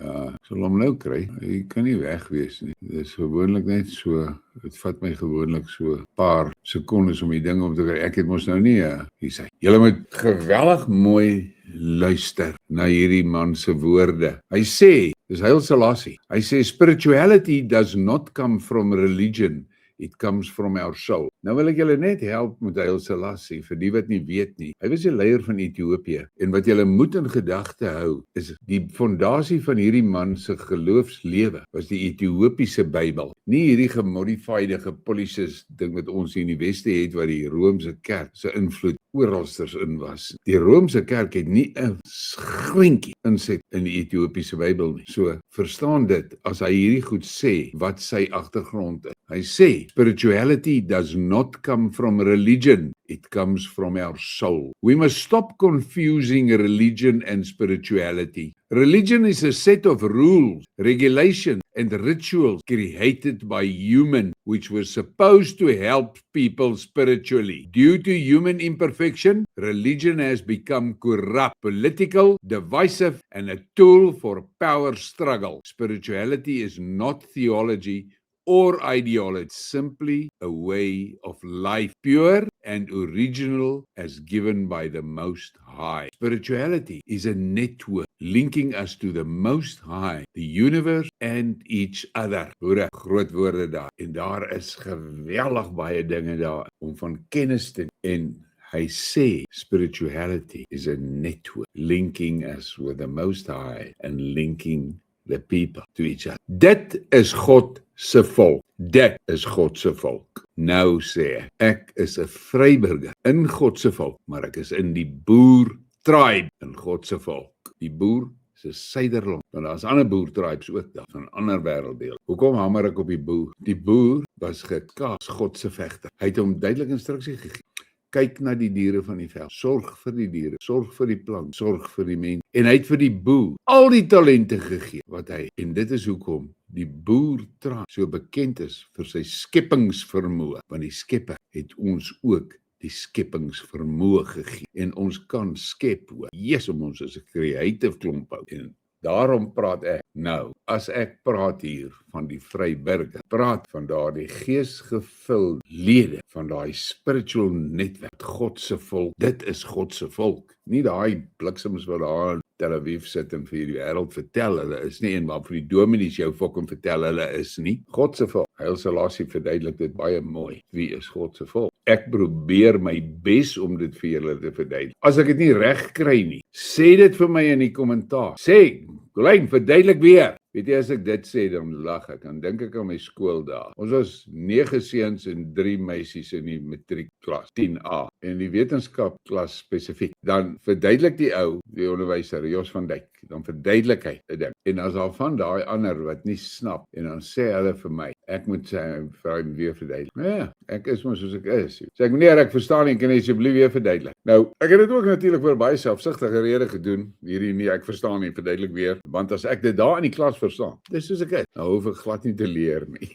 Speaker 1: Sal hom nou kry. Hy kan nie weg wees nie. Dit is gewoonlik net so, dit vat my gewoonlik so 'n paar sekondes om die ding om te kry. Ek het mos nou nie, hier sê. Julle moet geweldig mooi luister na hierdie man se woorde. Hy sê, dis Haile Selassie, hy sê, spirituality does not come from religion, it comes from our soul. Nou wil ek julle net help met Haile Selassie, vir die wat nie weet nie. Hy was die leier van Ethiopië, en wat julle moet in gedagte hou, is die fondasie van hierdie man se geloofslewe, was die Ethiopiese Bybel. Nie hierdie gemodifiede, gepolished ding wat ons hier in die Weste het, waar die Romeinse kerk se invloed oralsters in was. Die Romeinse kerk het nie 'n schwinkie inset in die Ethiopiese Bybel nie. So, verstaan dit, as hy hierdie goed sê, wat sy agtergrond is. Hy sê, spirituality does not come from religion, it comes from our soul. We must stop confusing religion and spirituality. Religion is a set of rules, regulations, and rituals created by humans, which were supposed to help people spiritually. Due to human imperfection, religion has become corrupt, political, divisive, and a tool for power struggle. Spirituality is not theology or ideology, simply a way of life, pure and original as given by the Most High. Spirituality is a network linking us to the Most High, the universe and each other. Hoor, groot woorde daar. En daar is geweldig baie dinge daar om van kennis te en hy sê spirituality is a network linking us with the Most High and linking the people to each other. Dit is God se volk. Dit is God se volk. Nou sê ek is 'n Vryburger in God se volk, maar ek is in die boer tribe in God se volk. Die boer se suiderland, want daar's ander boer tribes ook daar van ander wêrelddele. Hoekom hamer ek op die boer? Die boer was gekaas, God se vegter. Hy het hom duidelik instruksie gegee. Kyk na die diere van die veld, sorg vir die diere, sorg vir die plant, sorg vir die mens. En hy het vir die boer al die talente gegee wat hy, en dit is hoekom die boer so bekend is vir sy skepingsvermoë, want die Skepper het ons ook die skepingsvermoë gegee en ons kan skep hoor. Om ons is 'n creative klomp ou. En daarom praat ek nou, as ek praat hier van die Vryburger, praat van daardie geesgevulde lede van daai spiritual netwerk, God se volk. Dit is God se volk. Nie daai bliksems wat daar in Tel Aviv sit en vir die wêreld vertel hulle is nie, en waarvan die dominees jou fucking vertel hulle is nie. God se volk. Haile Selassie verduidelik dit baie mooi. Wie is God se volk? Ek probeer my bes om dit vir julle te verduidelik. As ek dit nie reg kry nie, sê dit vir my in die kommentaar. Sê, Colleen, verduidelik weer. Weet jy, as ek dit sê, dan lag ek. Dan dink ek aan my skooldae. Ons was 9 seuns en 3 meisies in die matriekklas, 10A. En die wetenskapklas spesifiek. Dan verduidelik die ou, die onderwyser, Jos van Dijk, dan verduidelik hy dit ding. En as al van daai ander wat nie snap, en dan sê hulle vir my, ek moet sê, vir hom weer verduidelik. Ja, ek is maar soos ek is. Sê ek, meneer, ek verstaan nie, kan jy asseblief weer verduidelik? Nou, ek het dit ook natuurlik vir baie selfsugtige rede gedoen. Hierdie nie, ek verstaan nie, verduidelik weer. Want as ek dit daar in die klas verstaan, dis soos ek is. Nou hoef ek glad nie te leer nie.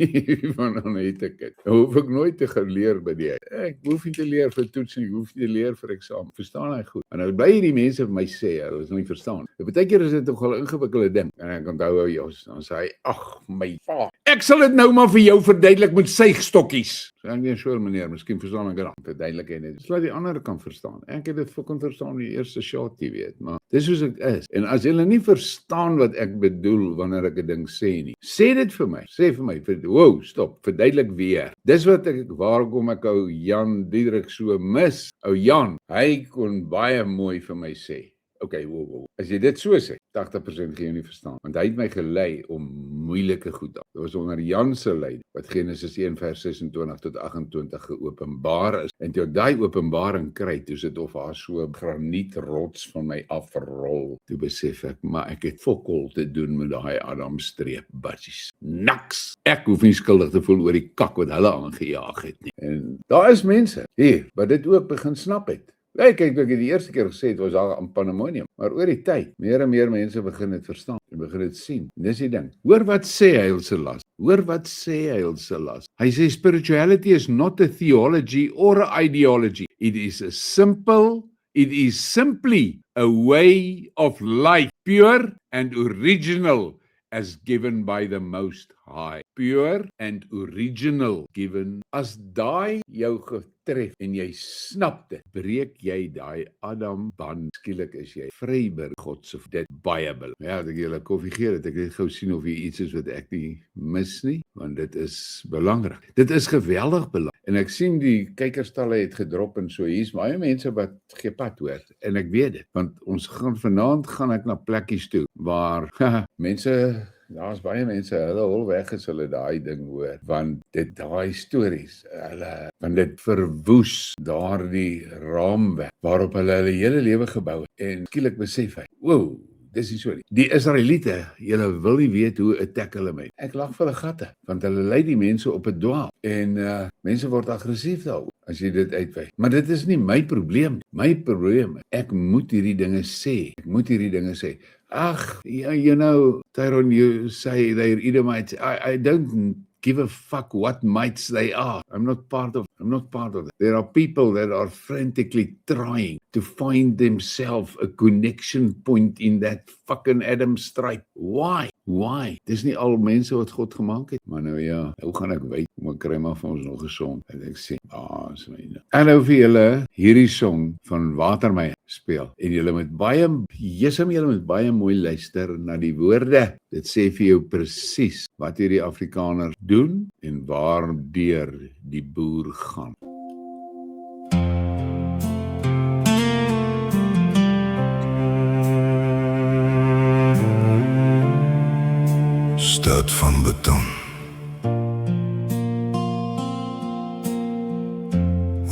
Speaker 1: Want dan het ek dit. Nou hoef ek nooit te gaan leer by die. Ek hoef nie te leer vir toets nie, ek hoef nie te leer vir eksamen. Verstaan hy goed. En nou bly hierdie mense vir my sê, hulle is nie verstaan. Baie keer is dit nogal 'n ingewikkelde ding. En ek onthou Jos, dan sê hy, ag my vader, ek sal dit nou maar vir jou verduidelik met suigstokkies. Sê ek nie so meneer, miskien verstaan ek dit. Verduidelik hy net. Laat die ander kan verstaan. Ek het dit fucking verstaan die eerste shot, jy weet, maar dis soos ek is. En as julle nie verstaan wat ek bedoel wanneer ek 'n ding sê nie, sê dit vir my. Sê vir my, wow, stop, verduidelik weer. Dis wat waarom ek ou Jan Diederik so mis. Ou Jan, hy kon baie mooi vir my sê. Okay, wow. As jy dit so sê, 80% gaan jy nie verstaan. Want hy het my gelei om moeilike goed af. Dit was onder Jan se leiding wat Genesis 1 vers 26 tot 28 geopenbaar is. En toe daai openbaring kry, toe sit of haar so 'n granietrots van my afrol. Toe besef ek, maar ek het fokol te doen met daai Adamstreep budgies. Niks. Ek hoef nie skuldig te voel oor die kak wat hulle aangejaag het nie. En daar is mense hier wat dit ook begin snap het. Kyk, ek het die eerste keer gesê, het was daar 'n pandemonium, maar oor die tyd, meer en meer mense begin dit verstaan, en begin dit sien. En dis die ding. Hoor wat sê Haile Selassie. Hoor wat sê Haile Selassie. Hy sê spirituality is not a theology or an ideology. It is simply a way of life, pure and original as given by the Most High. Pure and original given. As daai jou getref en jy snap dit, breek jy daai Adam band. Skielik is jy Vryburger, God se dit baie belangrik. Ja, ek julle koffie gee dat ek net gou sien of hier iets is wat ek nie mis nie, want dit is belangrik. Dit is geweldig belangrik. En ek sien die kykerstalle het gedrop en so. Hier's baie mense wat gee pad hoor. En ek weet dit, want ons gaan vanaand gaan ek na plekkies toe waar mense, daar's baie mense, hulle hol weg as hulle daai ding hoor, want dit daai stories, want dit verwoes daardie raamwerk waarop hulle hele lewe gebou het. En skielik besef hy, wow, dis nie so nie. Die Israeliete, julle wil nie weet hoe attack hulle my. Ek lag vir hulle gatte, want hulle lei die mense op 'n dwaal. En mense word aggressief daaroor as jy dit uitwys. Maar dit is nie my probleem. My probleem, ek moet hierdie dinge sê. Ag, you know, Tyrone, you say they're Edomites. I don't give a fuck what mites they are. I'm not part of it. There are people that are frantically trying to find themselves a connection point in that fucking Adam stripe. Why? Dis nie al mense wat God gemaak het. Maar nou ja, hoe gaan ek weet? Maar kry maar vir ons nog gesond. En ek sê, is myne. En nou vir julle hierdie song van Watermeyer speel. En julle moet baie mooi luister na die woorde. Dit sê vir jou presies wat hierdie Afrikaners doen en waardeur die boer gaan.
Speaker 2: Stad van beton.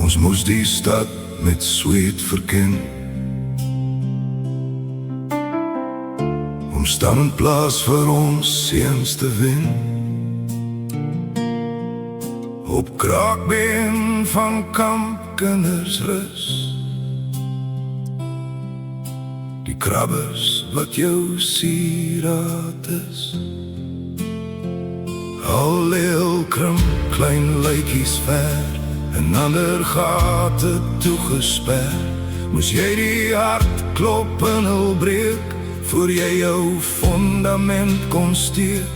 Speaker 2: Ons moes die stad met sweet verken. Om stam in plaas vir ons seuns te wen. Op kraakbeen van kampkinders rus. Die krabbers wat jou sieraad is. Al heel krimp, klein lykies ver en ander gate toegesper. Moes jy die hartklop in hul breek, voor jy jou fundament kon steek.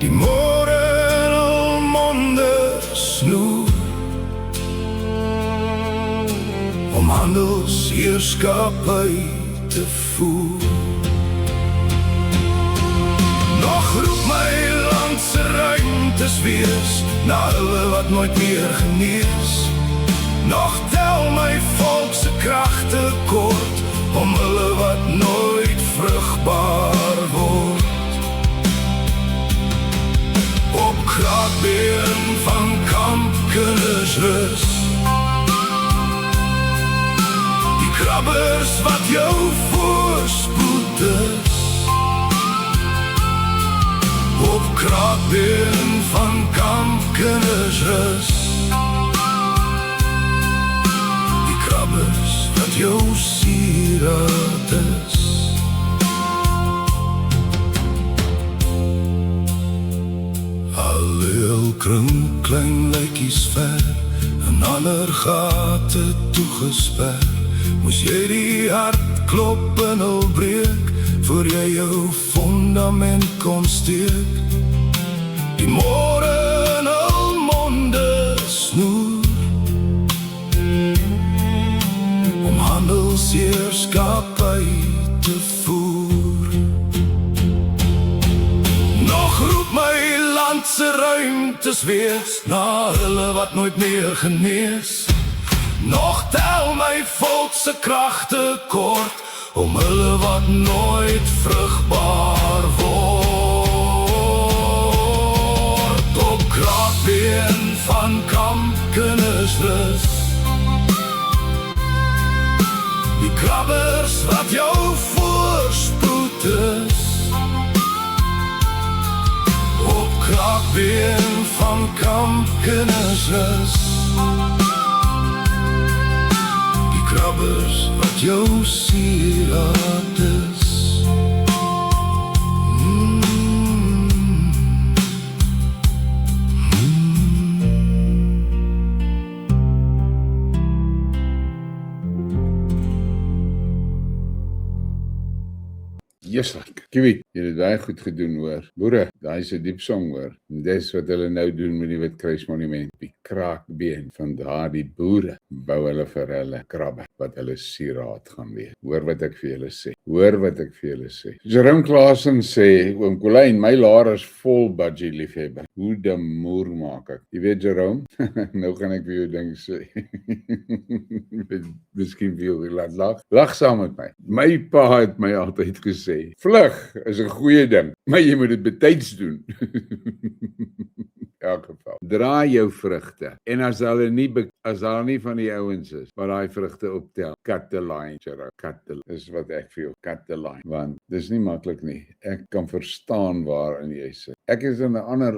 Speaker 2: Die môre in hul monde snoer, om handelsheerskappy te voer. Nog roep my land se ruimtes wees, na hulle wat nooit meer genees. Nog tel my volk se kragte kort, om hulle wat nooit vrugbaar word. Op kraakbeen van kamp kinders rus, die krabbers wat jou voorspoed is. Op kraakbeen van kamp kinders rus, die krabbers wat jou sieraad is. Al kring klein lykies ver, en ander gate toegesper. Moes jy die hartklop in hul breek, voor jy jou fundament kon steek. Die môre in hul monde snoer, om handelsheerskappy te voer. Nog roep my land se ruimtes wees, na hulle wat nooit meer genees. Nog tel my volk se kragte kort, om hulle wat nooit vrugbaar word. Op kraakbeen van kamp kinders rus, die krabbers wat jou voorspoed is. Op kraakbeen van kamp kinders rus, die krabbers wat jou sieraad is.
Speaker 1: Jeslik, Kiwi, jy het baie goed gedoen hoor. Boere, daai is 'n diep song hoor. En dis wat hulle nou doen met die Witkruismonument. Die kraakbeen van daardie boere bou hulle vir hulle krabbe wat hulle sieraad gaan wees. Hoor wat ek vir julle sê. Hoor wat ek vir julle sê. Jerome Klaasen sê, oom Colleen, my laar is vol budgie liefhebber. Hoe de moer maak ek? Jy weet Jerome, nou gaan ek vir jou ding sê. Miskien vir jou laat lag. Lag saam met my. My pa het my altyd gesê, vlug is 'n goeie ding, maar jy moet dit betyds doen. In elk geval. Draai jou vrugte. En as hulle nie van die ouens is, wat daai vrugte optel, cut the line, Gerard. Cut the line. Dis wat ek vir jou, cut the line. Want dis nie maklik nie. Ek kan verstaan waarin jy sit. Ek is in 'n ander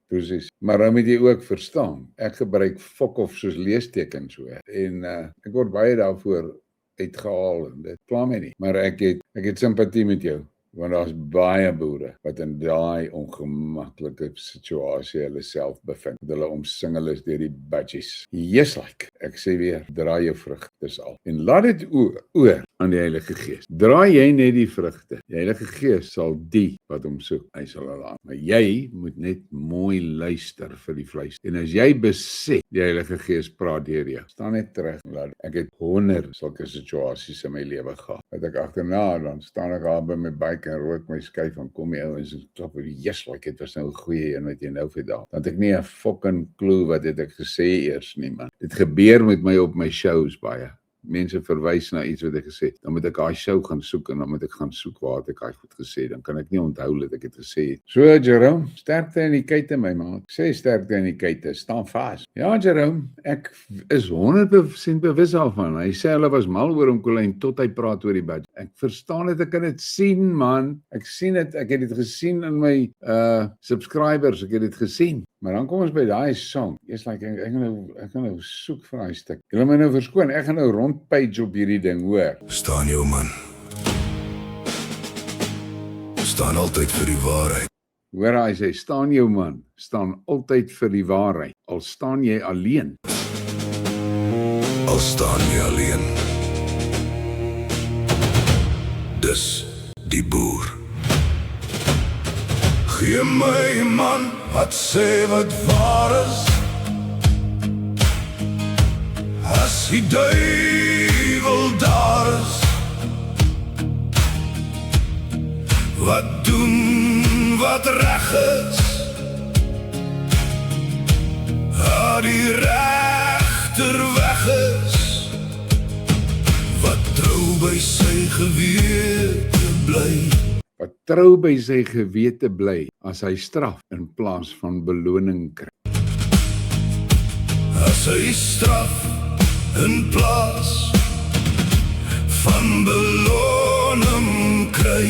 Speaker 1: posisie, maar dan moet jy ook verstaan. Ek gebruik fok of soos leestekens so. En ek word baie daarvoor uitgehaal en dit pla my nie. Maar ek het simpatie met jou. Want daar's baie boere wat in daai ongemaklike situasie hulle self bevind. Hulle omsingel is deur die budgies. Jeslik, ek sê weer, draai jou vrug, dis al. En laat dit oor aan die Heilige Gees. Draai jy net die vrugte. Die Heilige Gees sal die wat hom soek, hy sal hulle aan. Maar jy moet net mooi luister vir die vleis. En as jy besef, die Heilige Gees praat deur jou, staan net terug. Ek het 100 sulke situasies in my lewe gehad. Dat ek agterna, dan staan ek daar by my bike en rook my skyf en kom die ouens en klap oor die jeslik, het was nou 'n goeie een wat jy nou verdaag. Want ek nie 'n fucking clue wat het ek gesê eers nie, man. Dit gebeur met my op my shows baie. Mense verwys na iets wat ek gesê het. Dan moet ek daai show gaan soek en dan moet ek gaan soek waar het ek daai goed gesê. Dan kan ek nie onthou dat ek dit gesê het. So Jerome, sterkte in die kuite my maat. Sê sterkte in die kuite, staan vas. Ja Jerome, ek is 100% bewus daarvan. Hy sê hulle was mal oor hom Colleen tot hy praat oor die budget. Ek verstaan dit, ek kan dit sien man. Ek sien dit, ek het dit gesien in my subscribers, ek het dit gesien. Maar dan kom ons by daai song. Eers like ek gaan nou soek vir daai stuk. Julle moet nou verskoon, ek gaan nou rondpage op hierdie ding, hoor.
Speaker 2: Staan jou man. Staan altyd vir die waarheid.
Speaker 1: Hoor hy sê, staan jou man, staan altyd vir die waarheid, al staan jy alleen.
Speaker 2: Al staan jy alleen. Dis die boer. Gee my man wat sê wat waar is. As die duivel daar is. Wat doen wat reg is. Die regter weg is. Wat trou by sy gewete bly.
Speaker 1: Wat trou by sy gewete bly, as hy straf in plaas van beloning kry.
Speaker 2: As hy straf in plaas van beloning kry.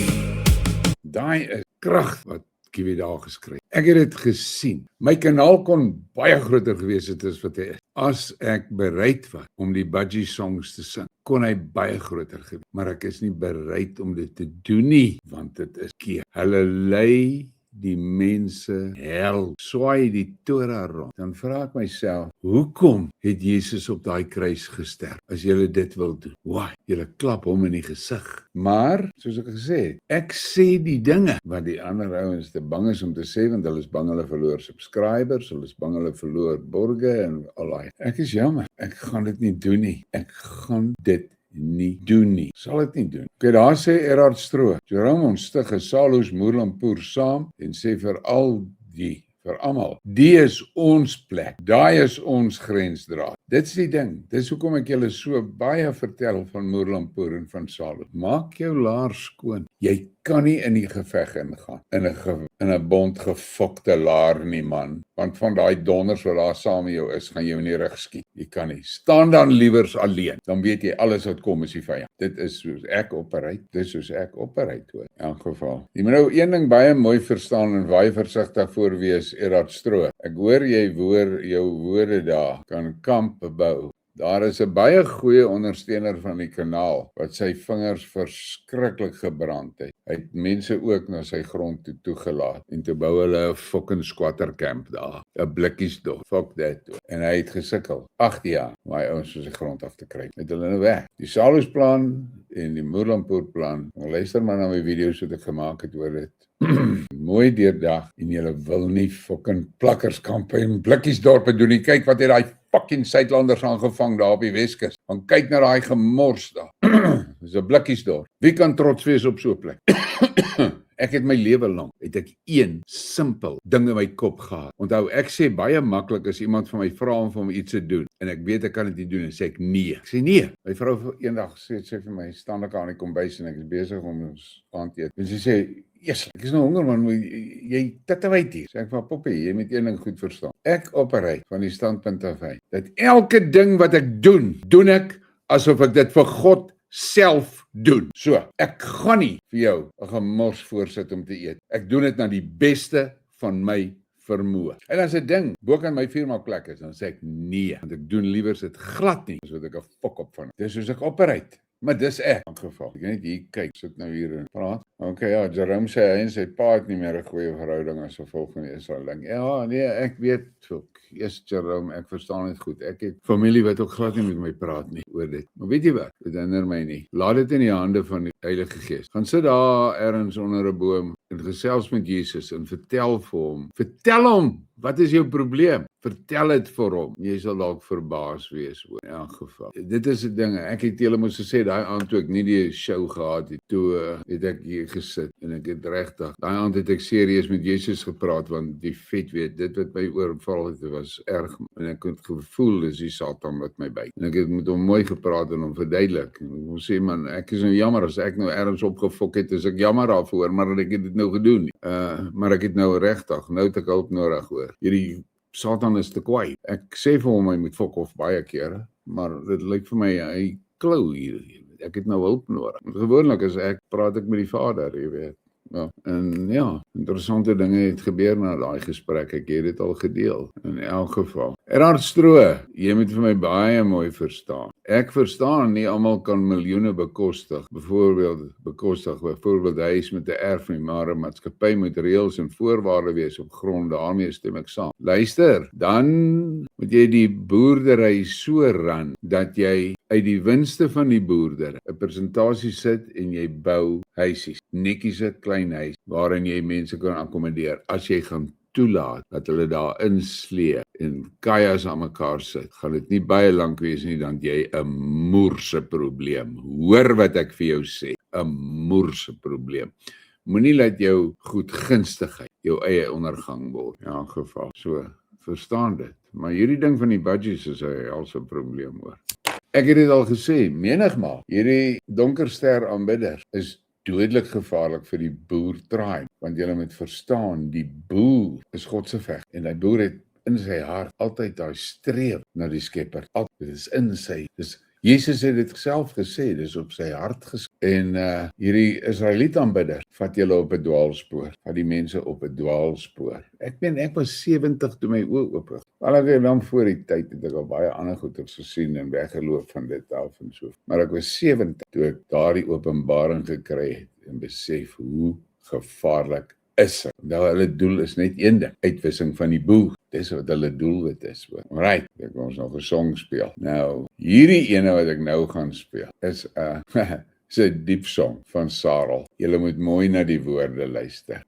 Speaker 1: Daai is krag wat Kiwi daar geskryf. Ek het dit gesien. My kanaal kon baie groter gewees het as wat hy is. As ek bereid was om die Budgie songs te sing, kon hy baie groter gewees. Maar ek is nie bereid om dit te doen nie, want dit is keer. Hulle lei die mense hel, swaai die Torah rond. Dan vra ek myself, hoekom het Jesus op daai kruis gesterf, as julle dit wil doen? Why? Julle klap hom in die gesig. Maar, soos ek gesê het, ek sê die dinge wat die ander ouens te bang is om te sê, want hulle is bang hulle verloor subscribers, hulle is bang hulle verloor borge en al daai. Ek is jammer, ek gaan dit nie doen nie. Ek gaan dit nie doen nie. Sal dit nie doen. Okay, daar sê Erhard Stroh, Jerome ons stig 'n Salus Moerlampoer saam en sê vir almal, die is ons plek. Daai is ons grensdraad. Dit's die ding. Dis hoekom ek julle so baie vertel van Moerlampoer en van Salus. Maak jou laars skoon. Jy kan nie in die geveg ingaan in 'n bond gefokte laar nie, man. Want van daai donders wat daar saam met jou is, gaan jy in die rug skiet. Jy kan nie. Staan dan liewers alleen. Dan weet jy alles wat kom is die vyand. Dit is soos ek operate. Dis soos ek operate hoor. In elk geval. Jy moet nou een ding baie mooi verstaan en baie versigtig voor wees, Erhard Stroh. Ek hoor jy jou woorde daar kan kamp bou. Daar is 'n baie goeie ondersteuner van die kanaal wat sy vingers verskriklik gebrand het. Hy het mense ook na sy grond toe toegelaat en toe bou hulle 'n fucking squatter camp daar, 'n blikkiesdorp, fuck that. En hy het gesukkel 8 jaar om hy ouens van sy grond af te kry. Met hulle nou weg. Die Salusplan en die Moerlampoer plan. Luister maar na my video's wat ek gemaak het oor dit. Mooi deurdag en julle wil nie fucking plakkerskampe en blikkiesdorpe doen nie. Kyk wat het daai fucking Suidlanders aangevang daar op die Weskus. Dan kyk na daai gemors daar. Dis 'n blikkiesdorp. Wie kan trots wees op so 'n plek? Ek het my lewe lank, het ek een simpel ding in my kop gehad. Onthou, ek sê baie maklik as iemand van my vra om vir my iets te doen, en ek weet ek kan dit nie doen, en sê ek nee. Ek sê nee. My vrou eendag sê vir my, staan ek aan die kombuis en ek is besig om ons aand te eet. En sy sê, yes, ek is nou honger man, jy titterwyd hier. Sê ek van Poppie, jy moet een ding goed verstaan. Ek operate van die standpunt af uit, dat elke ding wat ek doen ek asof ek dit vir God self doen. So, ek gaan nie vir jou 'n gemors voorsit om te eet. Ek doen dit na die beste van my vermoë. En as 'n ding bokant my firma plek is, dan sê ek nee, want ek doen liewer dit glad nie, sodat ek 'n fok op van. Dis soos ek operate. Maar dis ek in geval. Ek net hier kyk, sit nou hier en praat. Okay, ja, Jerome sê hy en sy pa het nie meer 'n goeie verhouding as gevolg van die Israel ding. Ja, nee, ek weet ook. Yes, Jerome, ek verstaan dit goed. Ek het familie wat ook glad nie met my praat nie oor dit. Maar weet jy wat? Dit hindер my nie. Laat dit in die hande van die Heilige Gees. Gaan sit daar ergens onder 'n boom en gesels met Jesus en vertel vir hom. Vertel hom, wat is jou probleem? Vertel dit vir hom. Jy sal dalk verbaas wees oor in elk geval. Dit is die dinge. Ek het julle moes gesê daai aand toe ek nie die show gehad het, toe het ek hier gesit en ek het regtig. Daai aand het ek serieus met Jesus gepraat want die vet weet dit wat my oorval het was erg en ek het gevoel dis die Satan wat my byt. En ek het met hom mooi gepraat en hom verduidelik. En hom sê man, ek is nou jammer as ek nou ergens opgefok het, is ek jammer daarvoor, maar ek het dit nou gedoen. Maar ek het nou regtig, nou het ek hulp nodig hoor. Hierdie Satan is te kwaai. Ek sê vir hom hy moet fok of baie kere, maar dit lyk vir my hy klou hier. Ek het nou hulp nodig. Gewoonlik as ek praat ek met die Vader, jy weet. Ja, en ja, interessante dinge het gebeur na daai gesprek. Ek het dit al gedeel. In elk geval. Gerard Stroe, jy moet vir my baie mooi verstaan. Ek verstaan nie almal kan miljoene bekostig. Byvoorbeeld huis met 'n erf nie, maar 'n maatskappy moet reëls en voorwaardes wees op grond. Daarmee stem ek saam. Luister, dan moet jy die boerdery so ran dat jy uit die winste van die boerdery 'n persentasie sit en jy bou huisies, netjies 'n klein huis waarin jy mense kan akkommodeer. As jy gaan toelaat dat hulle daar insleep en kajas aan mekaar sit, gaan dit nie baie lank wees nie, dan jy 'n moerse probleem. Hoor wat ek vir jou sê, 'n moerse probleem. Moenie laat jou goedgunstigheid jou eie ondergang word, in elk geval. So, verstaan dit. Maar hierdie ding van die budgies is 'n helse probleem hoor. Ek het dit al gesê, menigmaal, hierdie donkerster aanbidders is dodelik gevaarlik vir die boer traai, want jy moet verstaan, die boer is God se veg en die boer het in sy hart altyd daai streef na die Skepper. Altyd is in sy, Jesus het dit self gesê, dis op sy hart en hierdie Israeliet aanbidders vat julle op 'n dwaalspoor, vat die mense op 'n dwaalspoor. Ek was 70 toe my oë oop is. Al ek dan voor die tyd het ek al baie ander goeders gesien en weggeloop van dit af en so. Maar ek was 70 toe ek daardie openbaring gekry het en besef hoe gevaarlik is dit. Nou hulle doel is net een ding, uitwissing van die boer. Dis wat hulle doelwit is. Right, ek wil ons nog 'n song speel. Nou, hierdie ene wat ek nou gaan speel is 'n diep song van Sarel. Julle moet mooi na die woorde luister.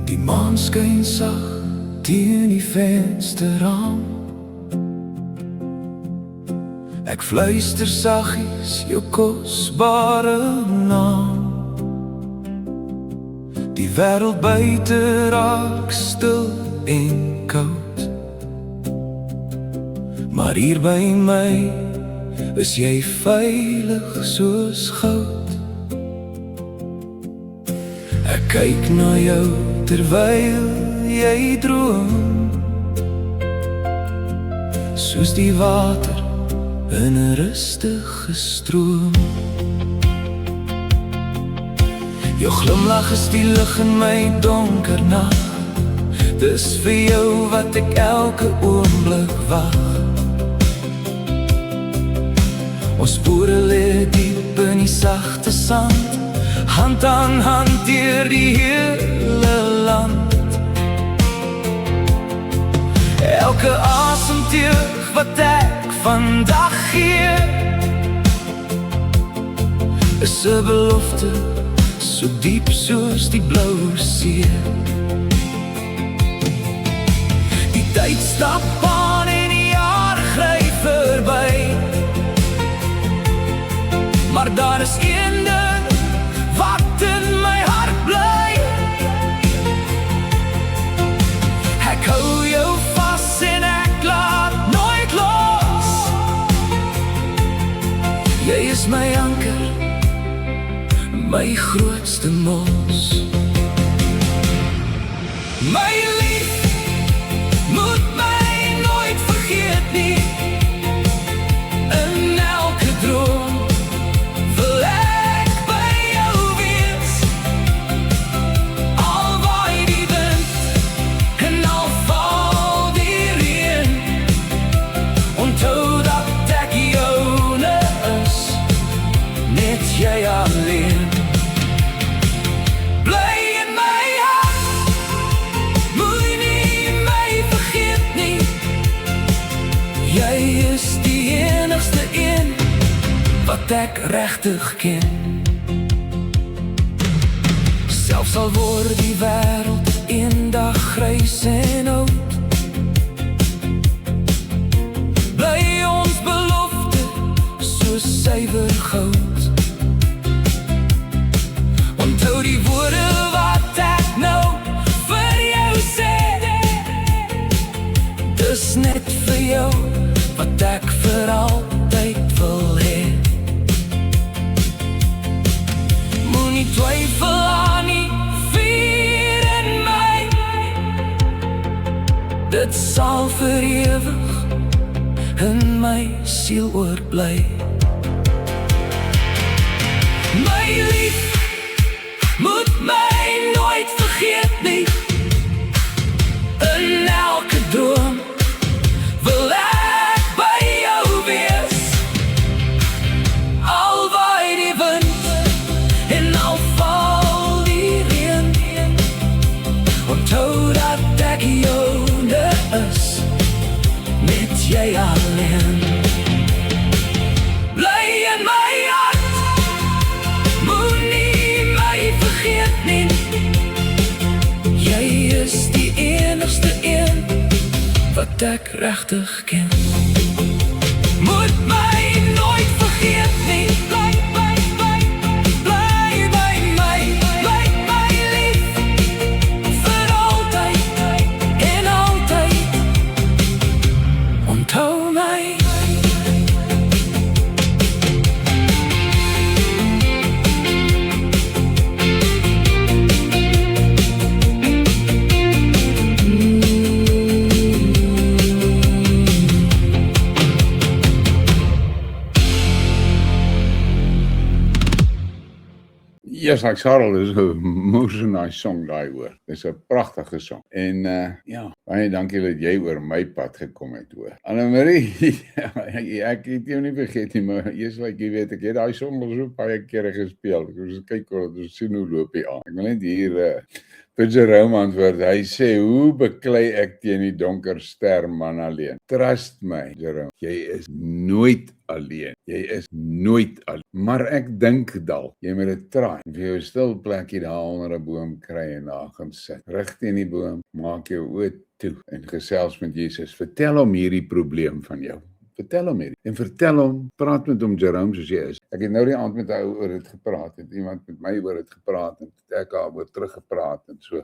Speaker 2: Die maan skyn sag teen die vensterraam. Ek fluister saggies jou kosbare naam. Die wêreld buite raak stil en koud, maar hier by my is jy veilig soos goud. Ek kyk na jou terwyl jy droom, soos die water in 'n rustige stroom. Jou glimlag is die lig in my donker nag. Dis vir jou wat ek elke oomblik wag. Ons spore lê diep in die sagte sand, hand aan hand deur die hele land. Elke asemteug wat ek vandag gee, is 'n belofte so diep soos die blou see. Die tyd stap aan en die jare gly verby, maar daar is een ding wat in my hart bly. Ek hou jou vas en ek laat nooit los. Jy is my anker, my grootste mos. My lief, moet my nooit vergeet nie. In elke droom wil ek by jou wees. Al waai die wind en al val die reën, onthou dat ek joune is, net jy alleen. Wat ek regtig ken. Selfs al word die wêreld eendag grys en oud, bly ons belofte so suiwer goud. Onthou die woorde wat ek nou vir jou sê, dis net vir jou wat ek vir altyd wil hê. Moenie twyfel aan nie, vuur in my, sal vir ewig in my siel oorbly. My lief, moet my nooit vergeet nie. In elke droom wil ek by jou wees. Al waai die wind en al val die reën, onthou dat ek joune is, met jy alleen. Bly in my hart, moenie my vergeet nie. Jy is die enigste een wat ek regtig ken. Moet my nooit vergeet nie. Bly by my, bly my lief, vir altyd en altyd. Onthou my.
Speaker 1: Yes, like Sarel is 'n moeë nice song daai hoor. Dis 'n pragtige song. En ja, baie dankie dat jy oor my pad gekom het hoor. Annemarie, ek het jou nie vergeet nie, maar eers wat jy weet, ek het daai song al so baie kere gespeel. Ek moet kyk hoe sien hoe loop hy aan. Ek wil net hier Jerome antwoord. Hy sê, hoe beklei ek teen die donker ster man alleen? Trust my, Jerome. Jy is nooit alleen. Jy is nooit alleen. Maar ek dink dalk, jy moet dit try. Vir jou stil plekkie daar onder 'n boom kry en daar gaan sit. Rig teen die boom, maak jou oë toe en gesels met Jesus. Vertel hom hierdie probleem van jou. Vertel hom hierdie. En vertel hom, praat met hom Jerome soos jy is. Ek het nou die aand met ou oor dit gepraat. Het iemand met my oor dit gepraat en ek daaroor teruggepraat en so.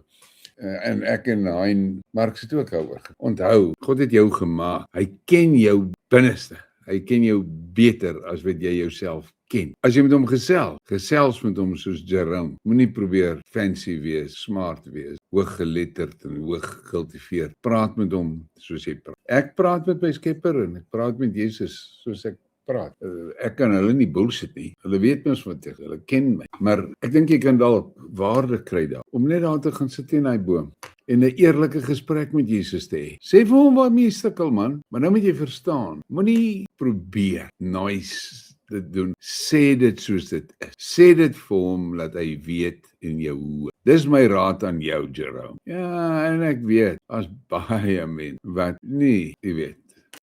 Speaker 1: En ek en Hein Mark het ook daaroor. Onthou, God het jou gemaak. Hy ken jou binneste. Hy ken jou beter as wat jy jouself ken. As jy met hom gesels met hom soos Jerome. Moenie probeer fancy wees, smart wees, hooggeletterd en hooggekultiveerd. Praat met hom soos jy praat. Ek praat met my Skepper en ek praat met Jesus soos ek praat. Ek kan hulle nie bullshit nie. Hulle weet mos wat ek, hulle ken my. Maar ek dink jy kan dalk waarde kry daar om net daar te gaan sit in daai boom en 'n eerlike gesprek met Jesus te hê. Sê vir hom waarmee jy sukkel man, maar nou moet jy verstaan. Moenie probeer nice dit doen. Sê dit soos dit is. Sê dit vir hom dat hy weet in jou hoe. Dis my raad aan jou, Jerome. Ja, en ek weet, as baie mense wat nie, jy weet,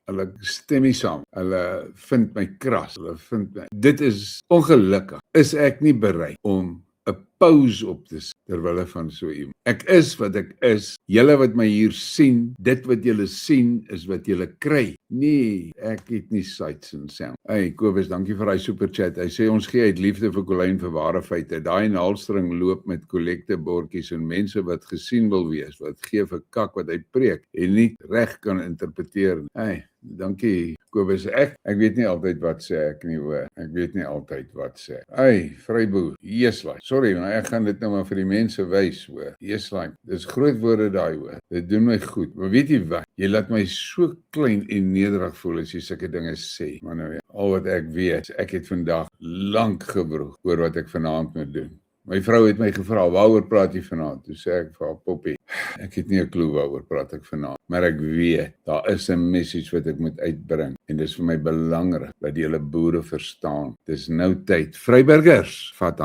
Speaker 1: hulle stem nie saam. Hulle vind my kras. Hulle vind my. Dit is ongelukkig. Is ek nie bereid om 'n pause op te sit terwyl van so iemand. Ek is wat ek is. Julle wat my hier sien, dit wat julle sien is wat julle kry. Nee, ek het nie sights and sound. Hey Kobus, dankie vir daai super chat. Hy sê ons gee uit liefde vir Colleen vir ware feite. Daai naalstring loop met kollektebordjies en mense wat gesien wil wees, wat gee vir kak wat hy preek en nie reg kan interpreteer nie. Hey, dankie Kobus. Ek weet nie altyd wat sê ek nie hoor. Ek weet nie altyd wat sê. Hey, Vryboer, Jeslike. Sorry, maar ek gaan dit nou maar vir die mense wys hoor. Jeslike, dis groot woorde daai hoor. Dit doen my goed. Maar weet jy wat? Jy laat my so klein en nederig voel as jy sulke dinge sê. Maar nou ja, al wat ek weet, ek het vandag lank gebroek oor wat ek vanaand moet doen. My vrou het my gevra, waaroor praat jy vanaand? Toe sê ek vir haar, Poppie, ek het nie 'n klou waaroor praat ek vanaand, maar ek weet, daar is 'n message wat ek moet uitbring, en dis vir my belangrik, dat julle boere verstaan, dis nou tyd, Vryburgers, vat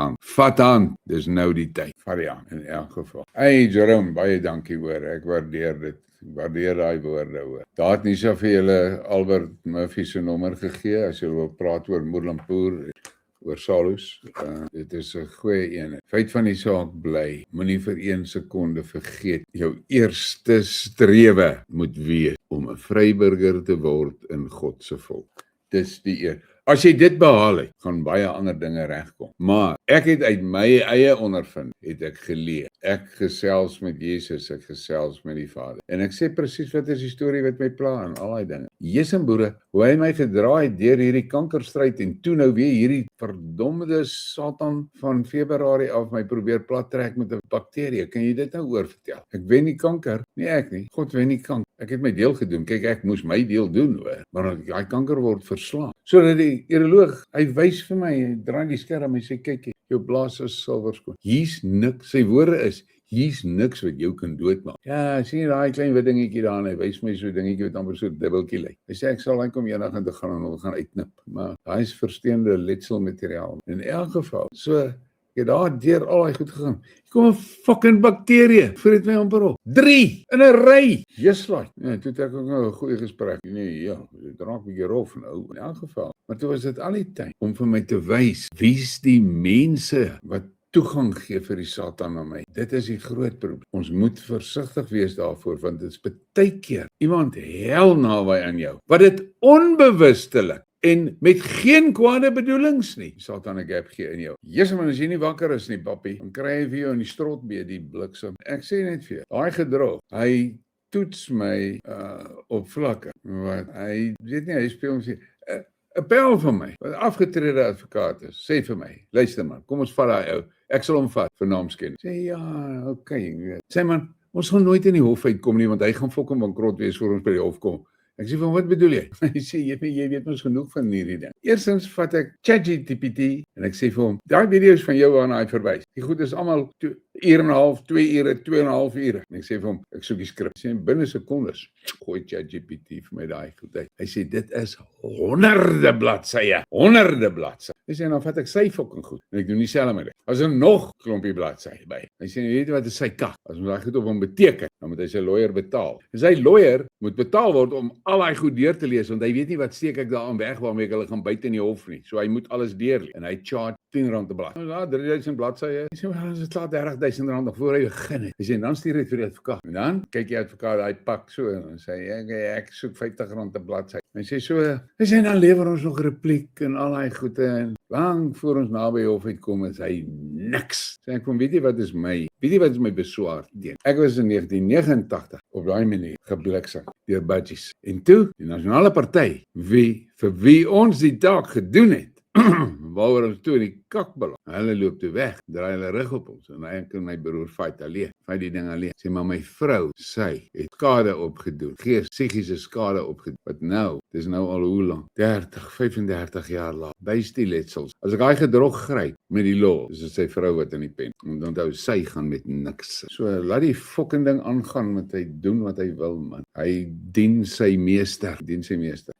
Speaker 1: aan, dis nou die tyd, vat die aan, in elk geval. Hey Jerome, baie dankie hoor, ek waardeer dit. Ek waardeer daai woorde hoor. Daar het nie so vir julle Albert Murphy se nommer gegee, as julle wil praat oor Moerlampoer, oor Salus, dit is 'n goeie een. Feit van die saak bly, moenie vir 1 sekonde vergeet, jou eerste strewe moet wees om 'n Vryburger te word in God se volk. Dis die een. As jy dit behaal het, gaan baie ander dinge regkom. Maar ek het uit my eie ondervinding het ek geleer. Ek gesels met Jesus, ek gesels met die Vader. En ek sê presies wat is die storie wat my pla en al die dinge. Jesus en boere, hoe hy my gedraai het deur hierdie kankerstryd en toe nou weer hierdie verdomde Satan van Februarie af my probeer plat trek met 'n bakterie. Kan jy dit nou oorvertel? Ek wen die kanker. Nee, ek nie. God wen die kanker. Ek het my deel gedoen. Kyk, ek moes my deel doen, hoor. Maar daai kanker word verslaan. Sodat die uroloog, hy wys vir my, hy draai die skerm en hy sê kyk, jou blaas is silverskoon. Hier's niks. Sy woorde is hier's niks wat jou kan doodmaak. Ja, sien jy daai klein wit dingetjie daar en hy wys my so 'n dingetjie wat amper so dubbeltjie lyk. Hy sê ek sal net kom eendag in te gaan en ons gaan uitknip. Maar daai is versteende letselmateriaal. In elk geval, so ek het daar deur al daai goed gegaan. Hier kom 'n fucking bakterie. Vreet my amper op. 3 in 'n ry. Jeslaai. Ja, toe het ek ook nou 'n goeie gesprek. Nee, ja, dit raak 'n bietjie rof nou in elk geval. Maar toe was dit al die tyd om vir my te wys wie's die mense wat toegang gee vir die Satan aan my. Dit is die groot probleem. Ons moet versigtig wees daarvoor, want dit is baie keer iemand hel naby aan jou, wat dit onbewustelik en met geen kwade bedoelings nie, Satan 'n gap gee in jou. Jesus man, as jy nie wakker is nie, papi, dan kry hy vir jou in die strotbee die bliksem. Ek sê net vir jou, daai gedrog, hy toets my op vlakke, wat hy, weet nie, hy speel om sê, 'n pel van my, wat afgetrede advokaat is, sê vir my, luister man, kom ons vat daai ou, ek sal hom vat vir naamskenning. Sê ja, okay, sê man, ons gaan nooit in die hof uitkom nie, want hy gaan fucking bankrot wees voor ons by die hof kom. Ek sê van wat bedoel jy? Hy sê jy weet ons genoeg van hierdie ding. Eerstens vat ek ChatGPT en ek sê vir hom, daai video's van jou waarna hy verwys. Die goed is almal 1 uur en 'n half, 2 ure, 2,5 ure. En ek sê vir hom, ek soek die skrip. Sê binne sekondes gooi ChatGPT vir my daai goed uit. Hy sê dit is honderde bladsye. Hy sê dan vat ek sy fucking goed en ek doen dieselfde met dit. As nog klompie bladsye by. Hy sê jy weet wat is sy kak? As ons daai goed op hom beteken, dan moet hy sy lawyer betaal. En sy lawyer moet betaal word om al daai goed deur te lees, want hy weet nie wat steek ek daaraan weg waarmee ek hulle gaan byt in die hof nie. So hy moet alles deurlees en hy charge R10 'n blad. Nou ja, 3000 bladsye. Hy sê maar dis klaar R30.000 nog voor hy begin het. Hy sê dan stuur hy vir die advokaat. En dan kyk die advokaat hy pak so en sê ek soek R50 'n bladsy. Hy sê so, hy sê dan lewer ons nog repliek en al daai goede en lang voor ons naby hof uitkom is hy niks. Sê ek kom weet jy wat is my beswaar teen. Ek was in 1989 op daai manier gebliksem deur budgies. En toe die nasionale party vir wie ons die taak gedoen het waaroor ons toe in die kak beland. Hulle loop toe weg, draai hulle rug op ons en hy en my broer fight alleen. Fight die ding alleen. Sê maar my vrou, sy het skade opgedoen. Psigiese skade opgedoen. Wat nou? Dis nou al hoe lank? 30, 35 jaar lank. Bystilletsels. As ek daai gedrog gryp met die law, dis dit sy vrou wat in die pen. Want onthou sy gaan met niks. So laat die fucking ding aangaan met hy doen wat hy wil man. Hy dien sy meester.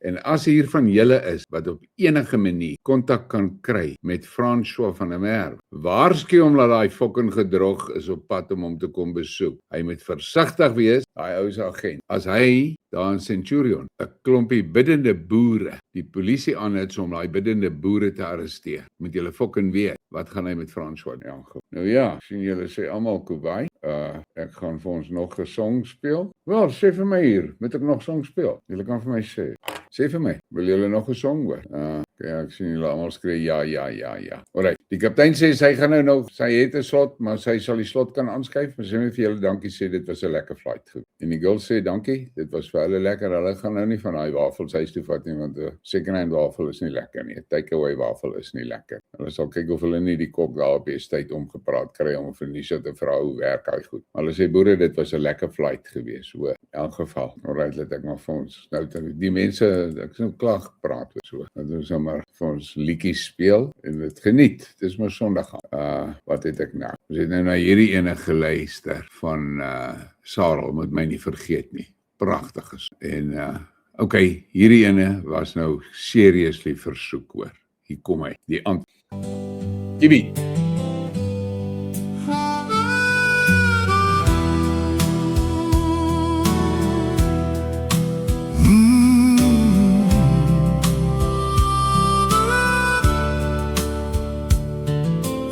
Speaker 1: En as hier van julle is wat op enige manier kontak kan kry met François van der Merwe, waarsku hom dat daai fucking gedrog is op pad om hom te kom besoek. Hy moet versigtig wees, daai ou se agent. As hy daar in Centurion 'n klompie biddende boere, die polisie aanhits om daai biddende boere te arresteer, moet julle fucking weet, wat gaan hy met François doen? Nou ja, sien julle sê almal Kubai, ek gaan vir ons nog 'n song speel. Wel, sê vir my hier, moet ek nog song speel? Julle kan vir my sê vir my, wil julle nog 'n song hoor? Ja, ek sien julle almal skree ja. Alright, die kaptein sê sy gaan nou sy het 'n slot, maar sy sal die slot kan aanskuif. Maar sy moet vir julle dankie sê, dit was 'n lekker flight goed. En die girl sê dankie, dit was vir hulle lekker. Hulle gaan nou nie van daai wafels huis toe vat nie, want 'n second-hand wafel is nie lekker nie. 'n Takeaway wafel is nie lekker. Hulle sal kyk of hulle nie die kok daar op die estate omgepraat kry om vir Nisha te vra hoe werk hy goed. Hulle sê boere, dit was 'n lekker flight geweest, so in elk geval. Alright, laat ek maar vir ons nou die mense, ek sou klaar gepraat oor so. Dat ons nou maar vir ons liedjies speel en dit geniet. Dis maar Sondag. Wat het ek nou? Ons het nou na hierdie ene geluister van Sarel, moet my nie vergeet nie. Pragtig is. En okay, hierdie ene was nou seriously versoek hoor. Hier kom hy, die Ibi.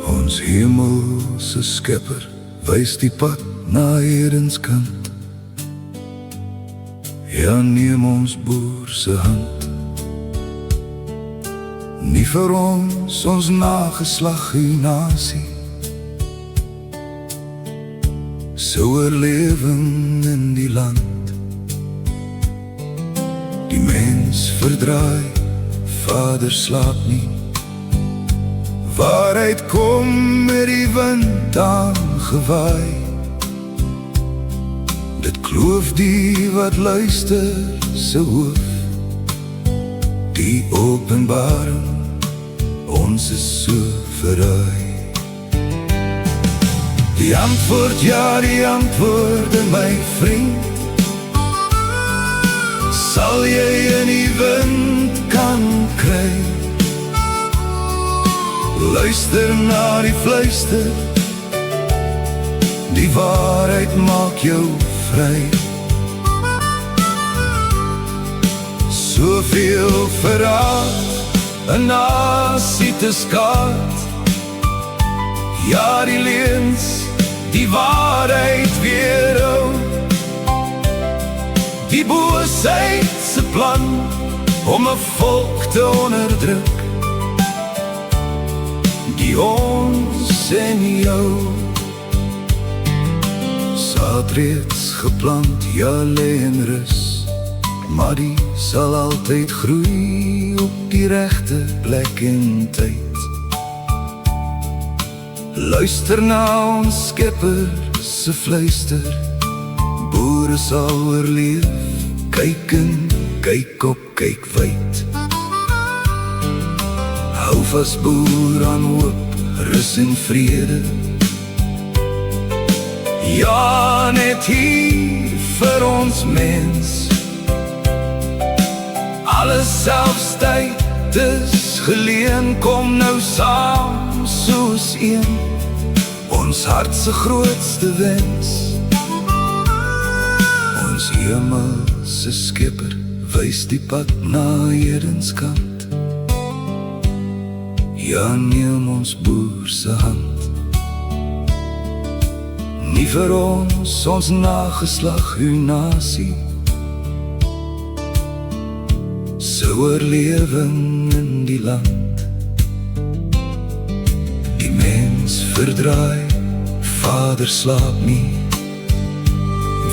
Speaker 2: Ons hemelse Skepper wys die pad na Edenskant. Ja, neem ons boer se hand. Nie vir ons nageslag die nasie, sou oorlewing in die land. Die mens verdraai, Vader slaap nie. Waarheid kom met die wind aangewaai. Dit kloof die wat luister se hoof. Die openbaring, ons is so verraai. Die antwoord, ja die antwoorde my vriend, sal jy in die wind kan kry. Luister na die fluister, die waarheid maak jou vry. Soveel verraad, 'n nasie te skaad. Ja die leuns, die waarheid weerhou. Die boosheid se plan om 'n volk te onderdruk. Die ons en jou saad reeds geplant, ja lê in rus, maar die sal altyd groei op die regte plek en tyd. Luister na ons Skepper se fluister, boere sal oorleef, kyk en kyk op, kyk wyd. Hou vas boer aan hoop, rus en vrede. Ja, net hier vir ons mens. Alles selfs tyd is geleen, kom nou saam soos een. Ons hart se grootste wens. Ons hemelse Skepper wys die pad na Edenskant. Ja, neem ons boer se hand. Nie vir ons nageslag, uw nasie, se oorlewing in die land. Die mens verdraai, Vader slaap nie.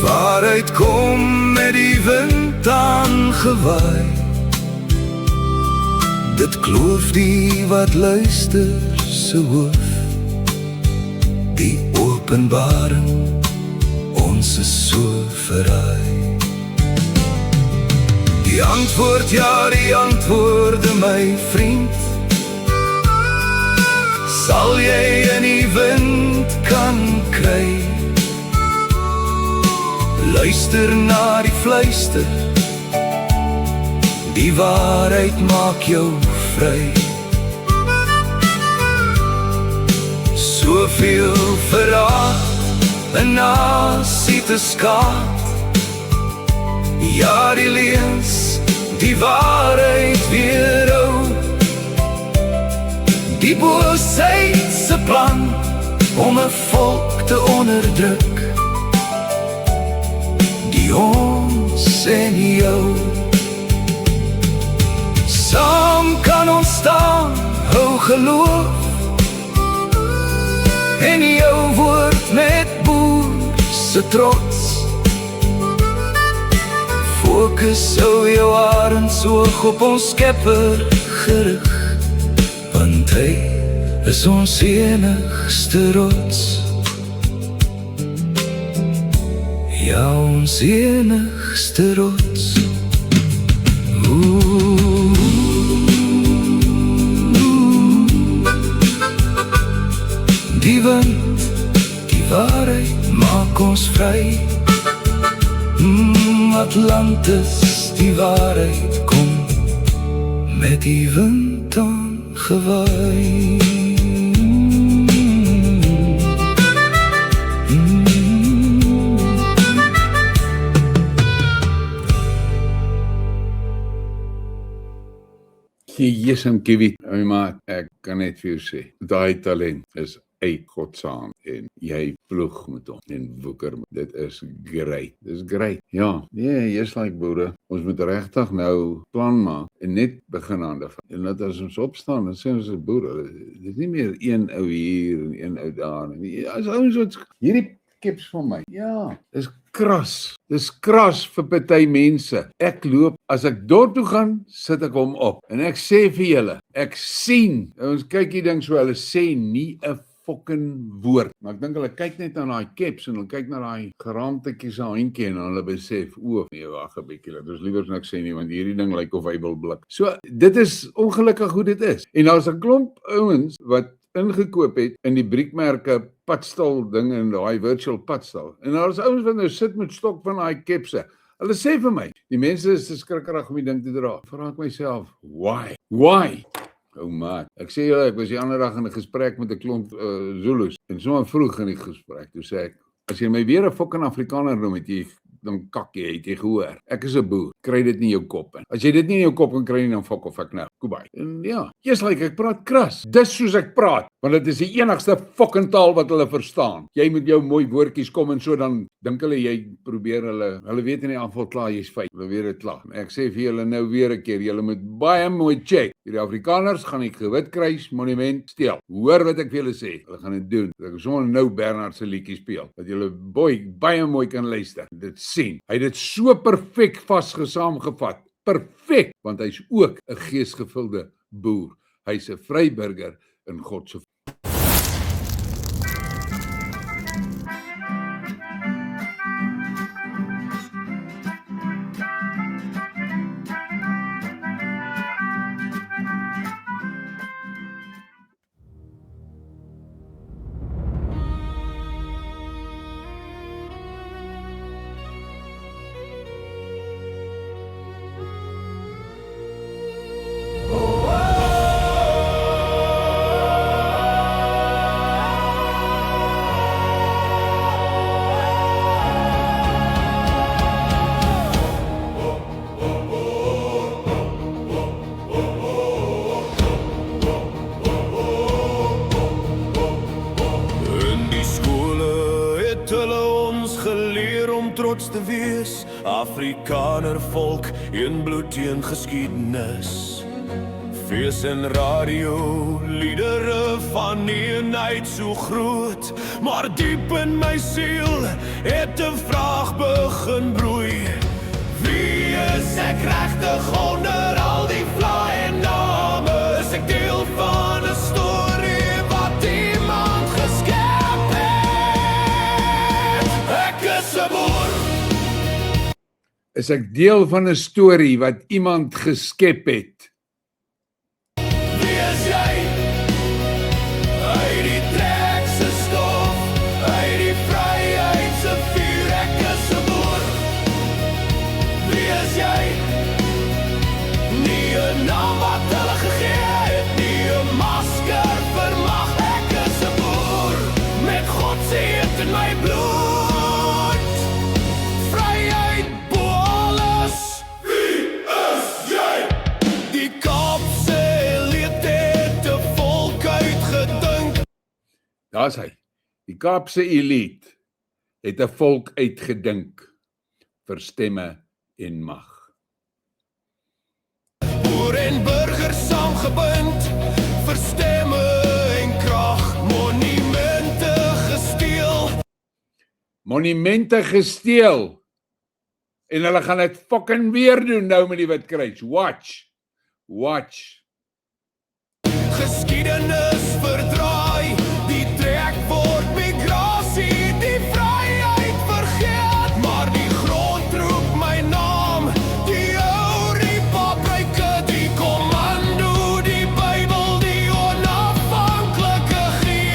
Speaker 2: Waarheid kom met die wind aangewaai. Dit kloof die wat luister se hoof. Die openbaring, ons is so verraai. Die antwoord, ja die antwoorde my vriend, sal jy in die wind kan kry. Luister na die fluister, die waarheid maak jou vry. Soveel verraad, 'n nasie te skaad. Ja die leuns, die waarheid weerhou. Die boosheid se plan om 'n volk te onderdruk. Die ons en jou, saam kan ons staan, hou geloof. En jou woord met boer se trots. Fokus hou jou arendsoog op ons Skepper gerig, want hy is ons enigste rots. Ja, ons enigste rots. Die wind, die waarheid maak ons vry. Atlantis, die waarheid kom met die wind aangewaai.
Speaker 1: Jesem Kiewit, my maat, ek kan net vir jou sê, daai talent is uit God se hand en jy ploeg met hom en woeker. Dit is great. Dis great. Ja, nee, jy's like boere. Ons moet regtig nou plan maak en net begin aan daarvan. En dat as ons opstaan, dan sê ons as boere, dit is nie meer een ou hier en een ou daar nie. As ons wat hierdie keps van my. Ja, dis kras. Dis kras vir party mense. Ek loop, as ek dorp toe gaan, sit ek hom op. En ek sê vir julle, ek sien, ons kyk die ding so, hulle sê nie 'n fucking woord. Maar ek dink hulle kyk net na daai keps en hulle kyk na daai geraamtetjie se handjie en hulle besef, o, nee, wag 'n bietjie, laat ons liewer niks sê nie, want hierdie ding lyk of hy wil blik. So, dit is ongelukkig hoe dit is. En daar's 'n klomp ouens wat ingekoop het in die briekmerke padstal ding en daai virtual padstal. En daar's ouens wat nou sit met stok van daai kepse. Hulle sê vir my, die mense is te skrikkerig om die ding te dra. Vra ek myself, why? Why? Oh man, ek sê julle, ek was die ander dag in 'n gesprek met 'n klomp Zulus en sommer vroeg in die gesprek, toe sê ek, as jy my weer 'n fucking Afrikaner noem, dan kak jy, het jy gehoor. Ek is 'n boer, kry dit nie in jou kop in. As jy dit nie in jou kop kan kry nie, dan fuck of ek nou. Goodbye. En ja, eers ek praat kras. Dis soos ek praat, want dit is die enigste fucking taal wat hulle verstaan. Jy met jou mooi woordjies kom en so, dan dink hulle jy probeer hulle weet in die aanval klaar jy's feit. Hulle weet dit klaar. Ek sê vir julle nou weer 'n keer, julle moet baie mooi check. Hierdie Afrikaners gaan die Gewitkruis monument steel. Hoor wat ek vir julle sê. Hulle gaan dit doen. Ek sommer nou Bernard se liedjie speel, dat julle baie mooi kan luister. Dit sien. Hy het dit so perfek saamgevat. Perfek, want hy's ook 'n geesgevulde boer. Hy's 'n vryburger in God se
Speaker 2: trots te wees, Afrikaner volk, een bloed teen geskiedenis. Fees en radio, liedere van eenheid so groot, maar diep in my siel het 'n vraag begin broei. Wie is ek regtig onder al die vlae en name? Is ek deel van 'n storie wat iemand geskep het? Ek is 'n boer.
Speaker 1: Is ek deel van 'n storie wat iemand geskep het?
Speaker 2: Wie is jy? Uit die trek se stof, uit die vryheid se vuur, ek is 'n boer. Wie is jy? Nie 'n naam wat hulle gegee het, nie 'n masker vir mag, ek is 'n boer, met God se hart in my bloed.
Speaker 1: Daar's hy. Die Kaapse elite het 'n volk uitgedink vir stemme en mag.
Speaker 2: Boer en burger saamgebind vir stemme en krag, monumente gesteel.
Speaker 1: Monumente gesteel. En hulle gaan dit fucking weer doen nou met die Witkruis. Watch. Watch.
Speaker 2: Geskiedenis verdraai. Trek word migrasie, die vryheid vergeet, maar die grond roep my naam, die ou republieke, die kommando, die Bybel, die onafhanklike gees.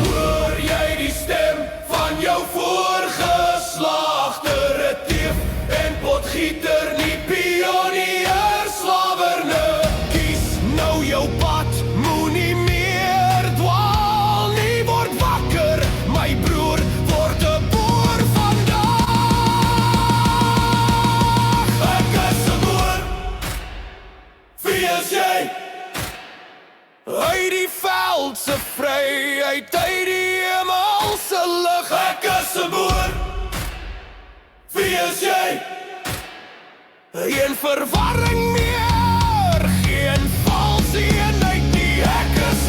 Speaker 2: Hoor jy die stem van jou voorgeslagte, retief en potgieter, nie pionier. Jou pad moenie meer dwaal, nie word wakker, my broer word 'n boer vandag. Ek is 'n boer. Wie is jy? Uit die veld se vryheid, uit die hemel se lig, ek is 'n boer. Wie is jy? Geen verwarring meer, geen eenheid nie, ek is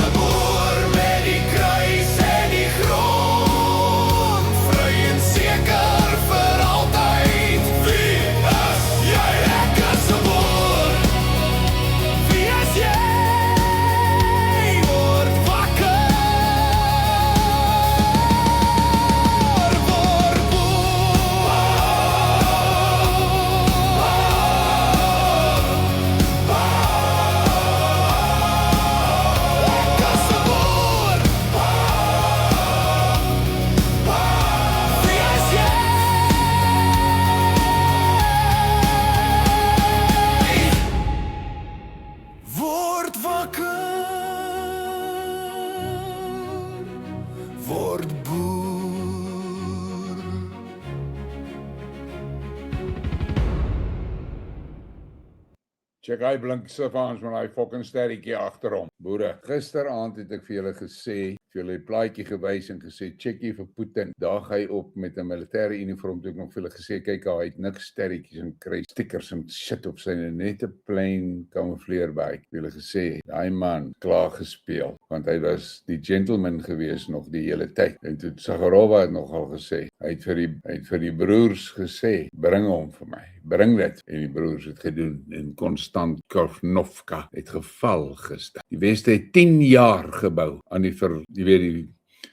Speaker 1: Check hy blink Savans met hy fucking sterretjie agter hom. Boere, gisteraand het ek vir julle gesê, vir julle 'n plaatjie gewys en gesê, check hier vir Putin. Daag hy op met 'n militêre uniform, toe ek nog vir julle gesê, kyk hy het niks sterretjies en kry stickers en shit op syne, net 'n plain camoufleerbaik. Julle gesê, daai man klaar gespeel, want hy was die gentleman gewees nog die hele tyd. En toe Sagarova het nogal gesê, hy het vir die broers gesê, bring hom vir my, bring dit. En die broers het gedoen en Konstant Korfnovka het geval gister. Die Weste het 10 jaar gebou aan die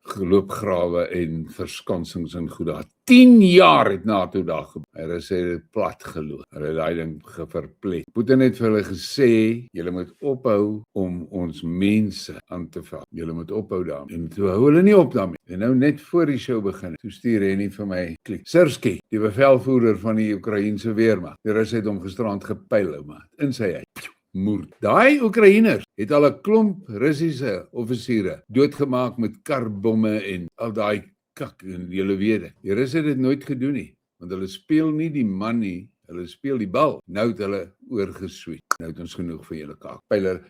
Speaker 1: geloopgrawe en verskansings en goed daar. 10 jaar het NATO daar gebou. Hulle sê dit plat geloop. Hulle het daai ding verplet. Putin het vir hulle gesê, julle moet ophou om ons mense aan te val. Julle moet ophou daarmee. En toe hou hulle nie op daarmee. En nou net voor die show begin, toe stuur Henny vir my klik. Sirski, die bevelvoerder van die Oekraïense weermag. Die Russe het hom gisterand gepyl, maar in sy huis. Moord. Daai Oekraïners het al 'n klomp Russiese offisiere doodgemaak met karbomme en al daai kak, en julle weet dit. Die Russe het dit nooit gedoen nie, want hulle speel nie die man nie, hulle speel die bal. Nou het hulle oorgesweet. Nou het ons genoeg vir julle kakpyler.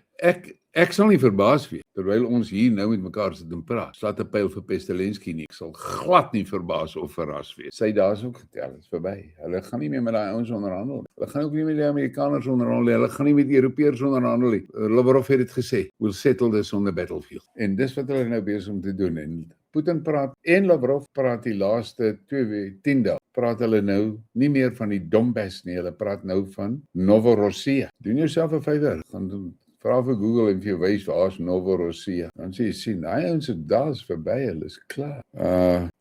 Speaker 1: Ek sal nie verbaas wees, terwyl ons hier nou met mekaar sit en praat, slaat 'n pyl vir Pestelensky nie. Ek sal glad nie verbaas of verras wees. Sy daar's ook getel, is verby. Hulle gaan nie meer met daai ouens onderhandel. Hulle gaan ook nie met die Amerikaners onderhandel. Hulle gaan nie met die Europeërs onderhandel nie. Lavrov het dit gesê, we'll settle this on the battlefield. En dis wat hulle nou besig om te doen. En Putin praat en Lavrov praat die laaste 10 dae. Praat hulle nou nie meer van die Donbass nie, hulle praat nou van Novorossiya. Doen jouself 'n favour, gaan doen. Vra vir Google en vir jou wys waar's Novorossiya. Dan sê jy sien, daai ouens het daar's verby, hulle is klaar.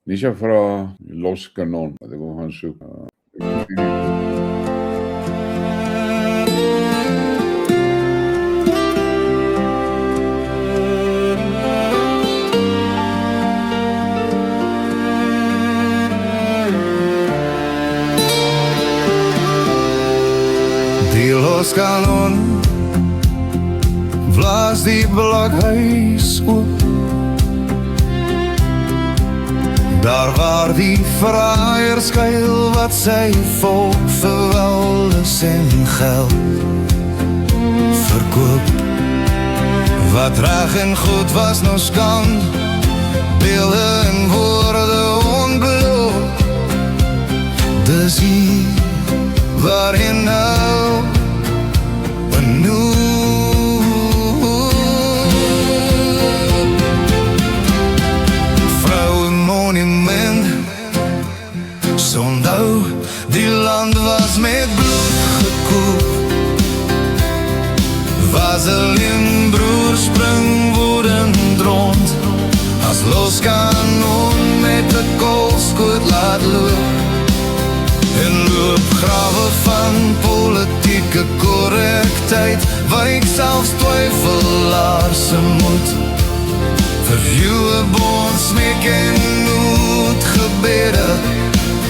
Speaker 1: Nisha vra los kanon, wat ek wil gaan soek.
Speaker 2: Die los kanon blaas die blokhuis op. Daar waar die fraaier skuil wat sy volk verweldes en geld verkoop. Wat reg en goed was nog skand, beelde en woorde ongeloof. Dis hier waarin nou benoem. Sondou, die land was met bloed gekoop. Vaseline broers spring woedend rond, as los kanon met de koolskoot laat loop. En loopgrawe van politieke korrektheid, wyk selfs twyfelaars se moed. Verjuwe bond smeek en noodgebede,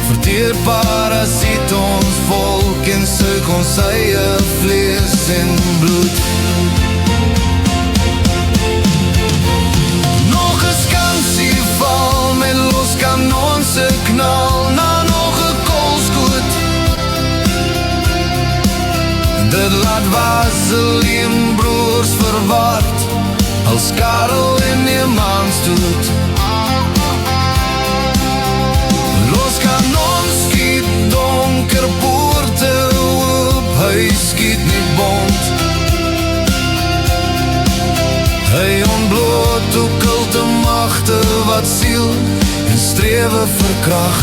Speaker 2: verteer parasiet ons volk en suik ons eie vlees en bloed. Nog 'n skansie val met los kanonse knal na nog 'n koolskoot. Dit laat Vaseline broers verward, als Karel en die maanstoet. Los kanon skiet donker poorte op, hy skiet nie bond. Hy ontbloot occulte magte wat siel en strewe verkrag.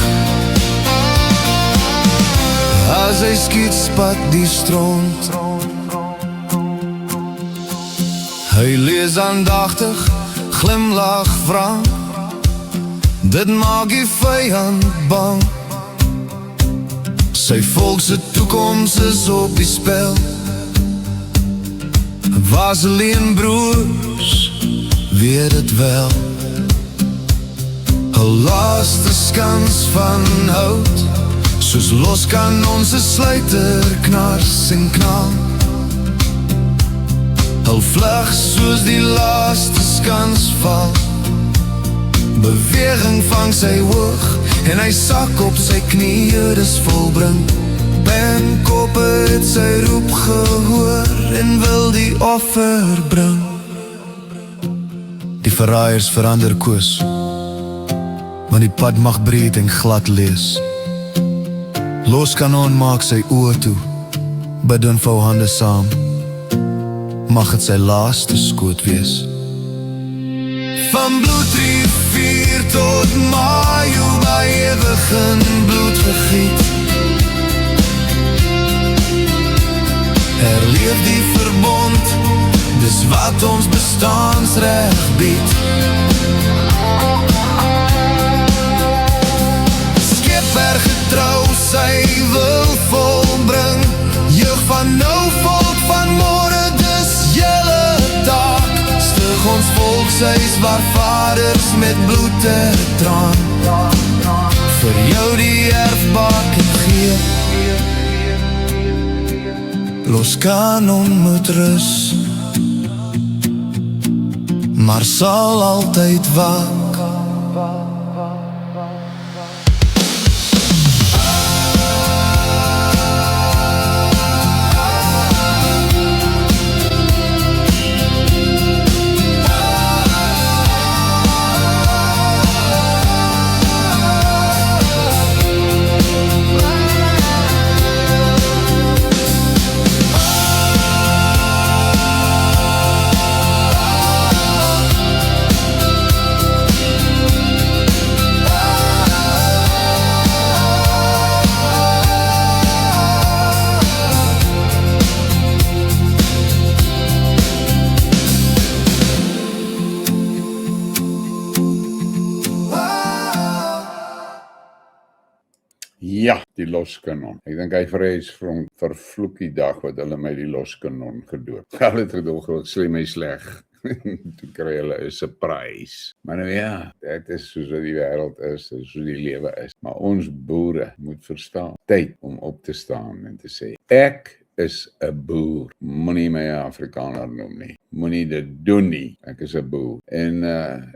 Speaker 2: As hy skiet spat die stront. Hy lees aandagtig, glimlach wrang. Dit maak die vyand bang. Sy volk se toekoms is op die spel. Vaseline broers weet dit wel. 'n laaste skans van hout, soos los kanon se sluiter knars en knal. Hul vlug soos die laaste skans val. Beweging vang sy hoog en hy sak op sy knieë, dis volbring. Pen, koppe het sy roep gehoor en wil die offer bring. Die verraaiers verander koers, want die pad mag breed en glad lees. Loskanon maak sy oë toe, bid en vou hande saam, mag het sy laaste skoot wees. Van bloedrivier tot Mayo, by ewig in bloed gegiet. Herleef die verbond, dis wat ons bestaansrecht bied. Skepper getrou sy wil volbring, jeug van nou volk van môre, dis julle taak. Stig ons volkshuis waar vaders met bloed te traan, vir jou die erfbak en gee. Loskanon moet rus, maar sal altyd waak.
Speaker 1: Ja, die loskanon. Ek dink hy vrees vir vervloek die dag wat hulle my die loskanon gedoop. Hulle het gedog, ek sê my sleg. Toe kry hulle 'n surprise. Maar nou ja, dit is soos wat die wêreld is, soos die lewe is. Maar ons boere moet verstaan, tyd om op te staan en te sê, ek is 'n boer. Moenie my 'n Afrikaner noem nie. Moenie dit doen nie. Ek is 'n boer. En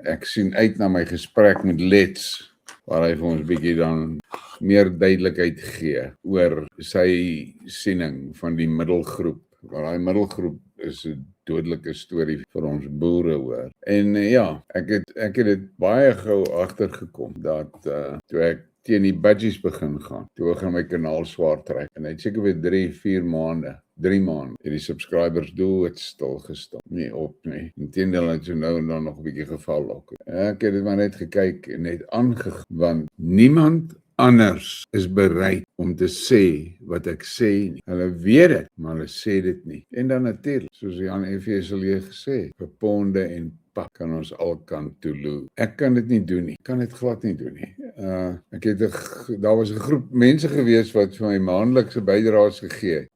Speaker 1: ek sien uit na my gesprek met Lets, waar hy vir ons bietjie dan meer duidelikheid gee oor sy siening van die middelgroep. Want die middelgroep is 'n dodelike storie vir ons boere, hoor. En ja, ek het dit baie gou agtergekom dat toe ek teen die budgies begin gaan, toe ek my kanaal swaar trek, en hy het seker weer 3 maande het die subscribers doodstil gestaan, nie op nie. Inteendeel het so nou nog 'n bietjie geval ook. Ek het dit maar net gekyk en net aangegaan, want niemand anders is bereid om te sê wat ek sê nie. Hulle weet dit, maar hulle sê dit nie. En dan natuurlik, soos Jan F.J. Silje gesê, vir ponde en pak kan ons alkant toeloe. Ek kan dit nie doen nie. Kan dit glad nie doen nie. Daar was 'n groep mense gewees wat vir my maandelikse bydraes gegee het.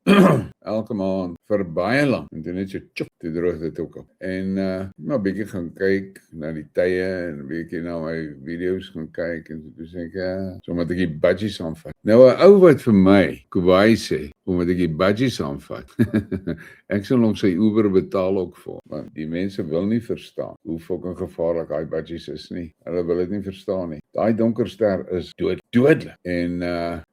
Speaker 1: Elke maand vir baie lank. En toe net so tjop, toe droog dit ook op. En maar bietjie gaan kyk na die tye en bietjie na my video's gaan kyk en toe sê ek, so moet ek die budgies aanvat. Nou 'n ou wat vir my, Kubai sê, omdat ek die budgies aanvat. Ek sal hom sy Uber betaal ook vir, want die mense wil nie verstaan hoe fucking gevaarlik daai budgies is nie. Hulle wil dit nie verstaan nie. Daai donker ster is dodelik. En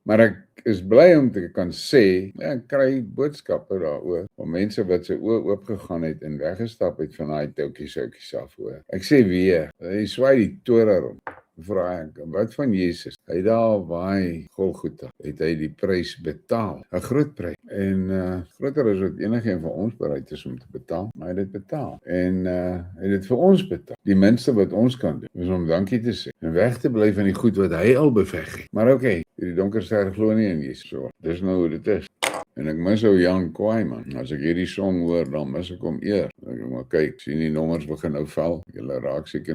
Speaker 1: maar ek is bly om te kan sê, ek kry boodskappe daaroor van mense wat sy oë oopgegaan het en weggestap het van daai touwtjies af, hoor. Ek sê weer, hy swaai die tore rond. Vra ek, wat van Jesus? Hy daar by Golgotha, het hy die prys betaal, 'n groot prys. En groter as wat enigeen van ons bereid is om te betaal, maar hy het dit betaal. En hy het dit vir ons betaal. Die minste wat ons kan doen, is om dankie te sê en weg te bly van die goed wat hy al beveg het. Maar okay, die donker ster glo nie in Jesus, so dis nou hoe dit is. En ek mis ou Jan Kwaai, man. As ek hierdie song hoor, dan mis ek hom eer. Ek maar kyk, sien die nommers begin nou val. Julle raak seker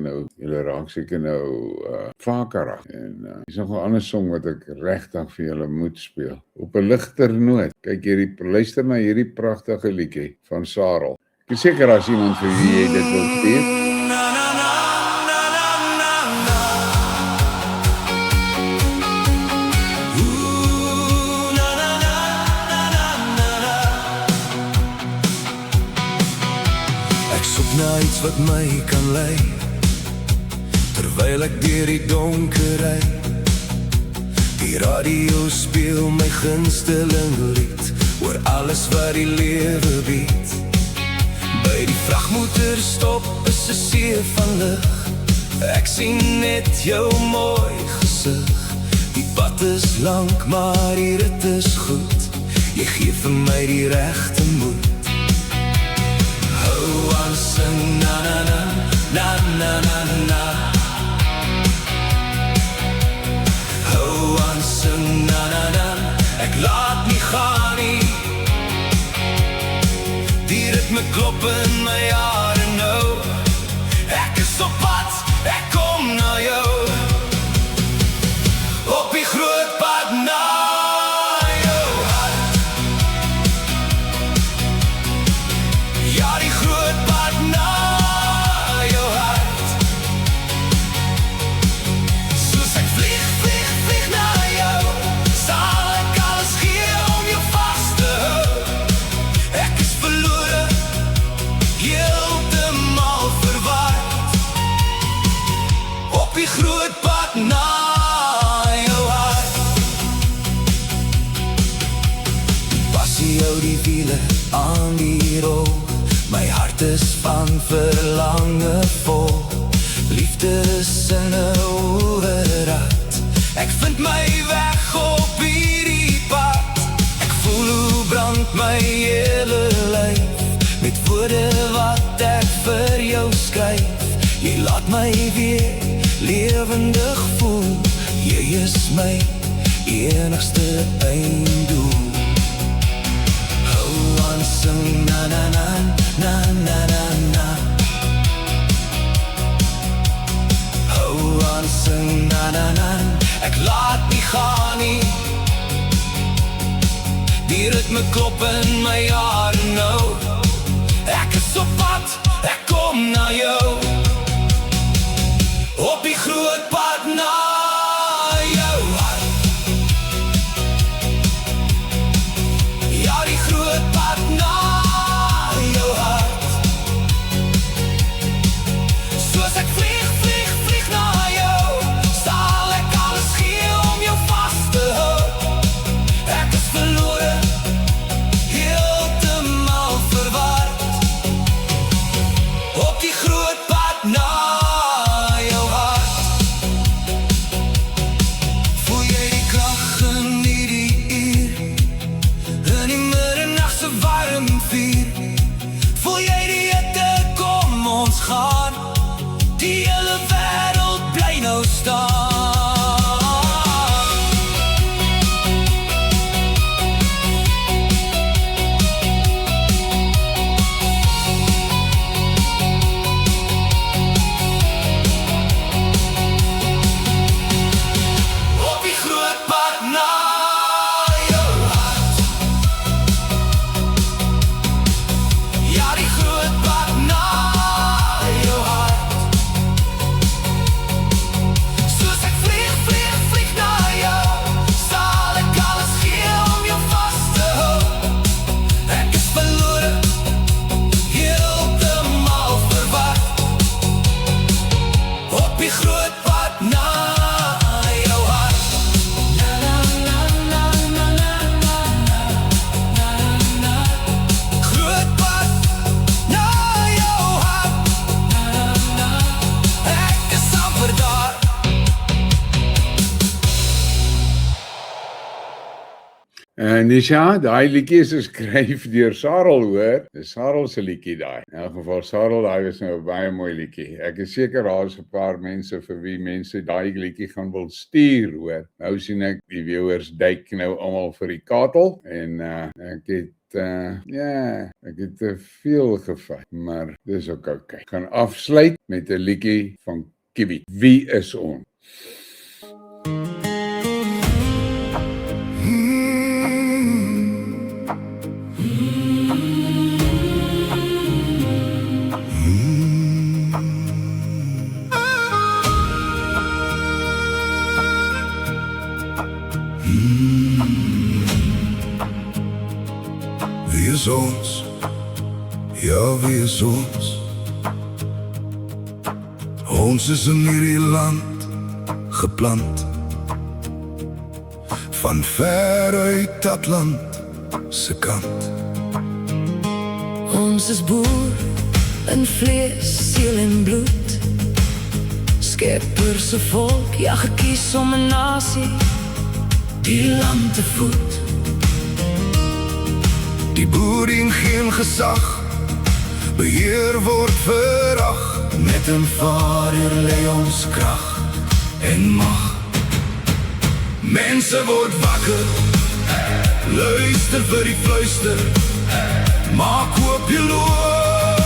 Speaker 1: nou vaker af. En is nog 'n ander song wat ek regtig vir julle moet speel. Op 'n ligter noot. Kyk luister na hierdie pragtige liedjie van Sarel. Ek is seker as iemand vir wie jy dit wil speel.
Speaker 2: Iets wat my kan lei, terwyl ek deur die donker ry. Die radio speel my gunsteling lied, oor alles wat die lewe bied. By die vragmotor stop is 'n see van lig. Ek sien net jou mooi gesig. Die pad is lank, maar die rit is goed. Jy gee vir my die regte moed. Hou aan sing na na na, na na na na. Hou aan sing na na na, ek laat nie gaan nie. Die ritme klop in my hare nou. Ek is op pad, ek kom na jou. Op die groot pad na jou hart. Ja, die groot pad na jou hart. Soos ek vlieg, vlieg, vlieg na jou, sal ek alles gee om jou vast te hou. Ek is verlore, heeltemal verward. Op die groot pad na jou hart. Passie jou die wiele aan die rol. My hart is van verlange vol. Liefde is in 'n oorraad. Ek vind my weg op hierdie pad. Ek voel hoe brand my hele lyf. Met woorde wat ek vir jou skryf. Jy laat my weer lewendig voel. Jy is my enigste einddoel. Hou aan sing na na na, na na na na. Hou aan sing na na na, ek laat nie gaan nie. Die ritme klop in my hare nou. Ek is op pad, ek kom na jou. Op die groot pad na jou hart. Ja, die groot pad na jou hart. Soos ek vlieg, vlieg, vlieg na jou, sal ek alles gee om jou vast te hou. Ek is verlore, heeltemal verward. Op die groot pad na jou hart. Voel jy die krag in hierdie uur, in die middernag se warm vuur. Voel jy die hitte, kom ons gaan. Die hele wêreld bly nou staan. Op die groot pad na jou hart. Ja, die groot pad na jou hart. Soos ek vlieg, vlieg, vlieg na jou, sal ek alles gee om jou vast te hou. Ek is verlore, heeltemal verward. Op die groot pad na jou hart. Na na na na na na na na na. Groot pad na jou hart. Na na na. Ek is amper daar.
Speaker 1: Nisha, daai liedjie is geskryf deur Sarel, hoor. Dis Sarel se liedjie daai. In elk geval, Sarel, daai was nou 'n baie mooi liedjie. Ek is seker daar's 'n paar mense vir wie mense daai liedjie gaan wil stuur, hoor. Nou sien ek die viewers duik nou almal vir die katel en ek het ek het te veel gevat, maar dis ook okay. Ek gaan afsluit met 'n liedjie van Kibi. Wie is ons?
Speaker 2: Wie is ons? Ja, wie is ons? Ons is in hierdie land geplant. Van ver uit dat land se kant.
Speaker 3: Ons is boer in vlees, siel en bloed. Skepper se volk, ja gekies om 'n nasie die land te voed.
Speaker 2: Die boer dien geen gesag, beheer word verag. Met 'n Vader lê ons krag en mag. Mense word wakker, luister vir die fluister. Maak oop jou oë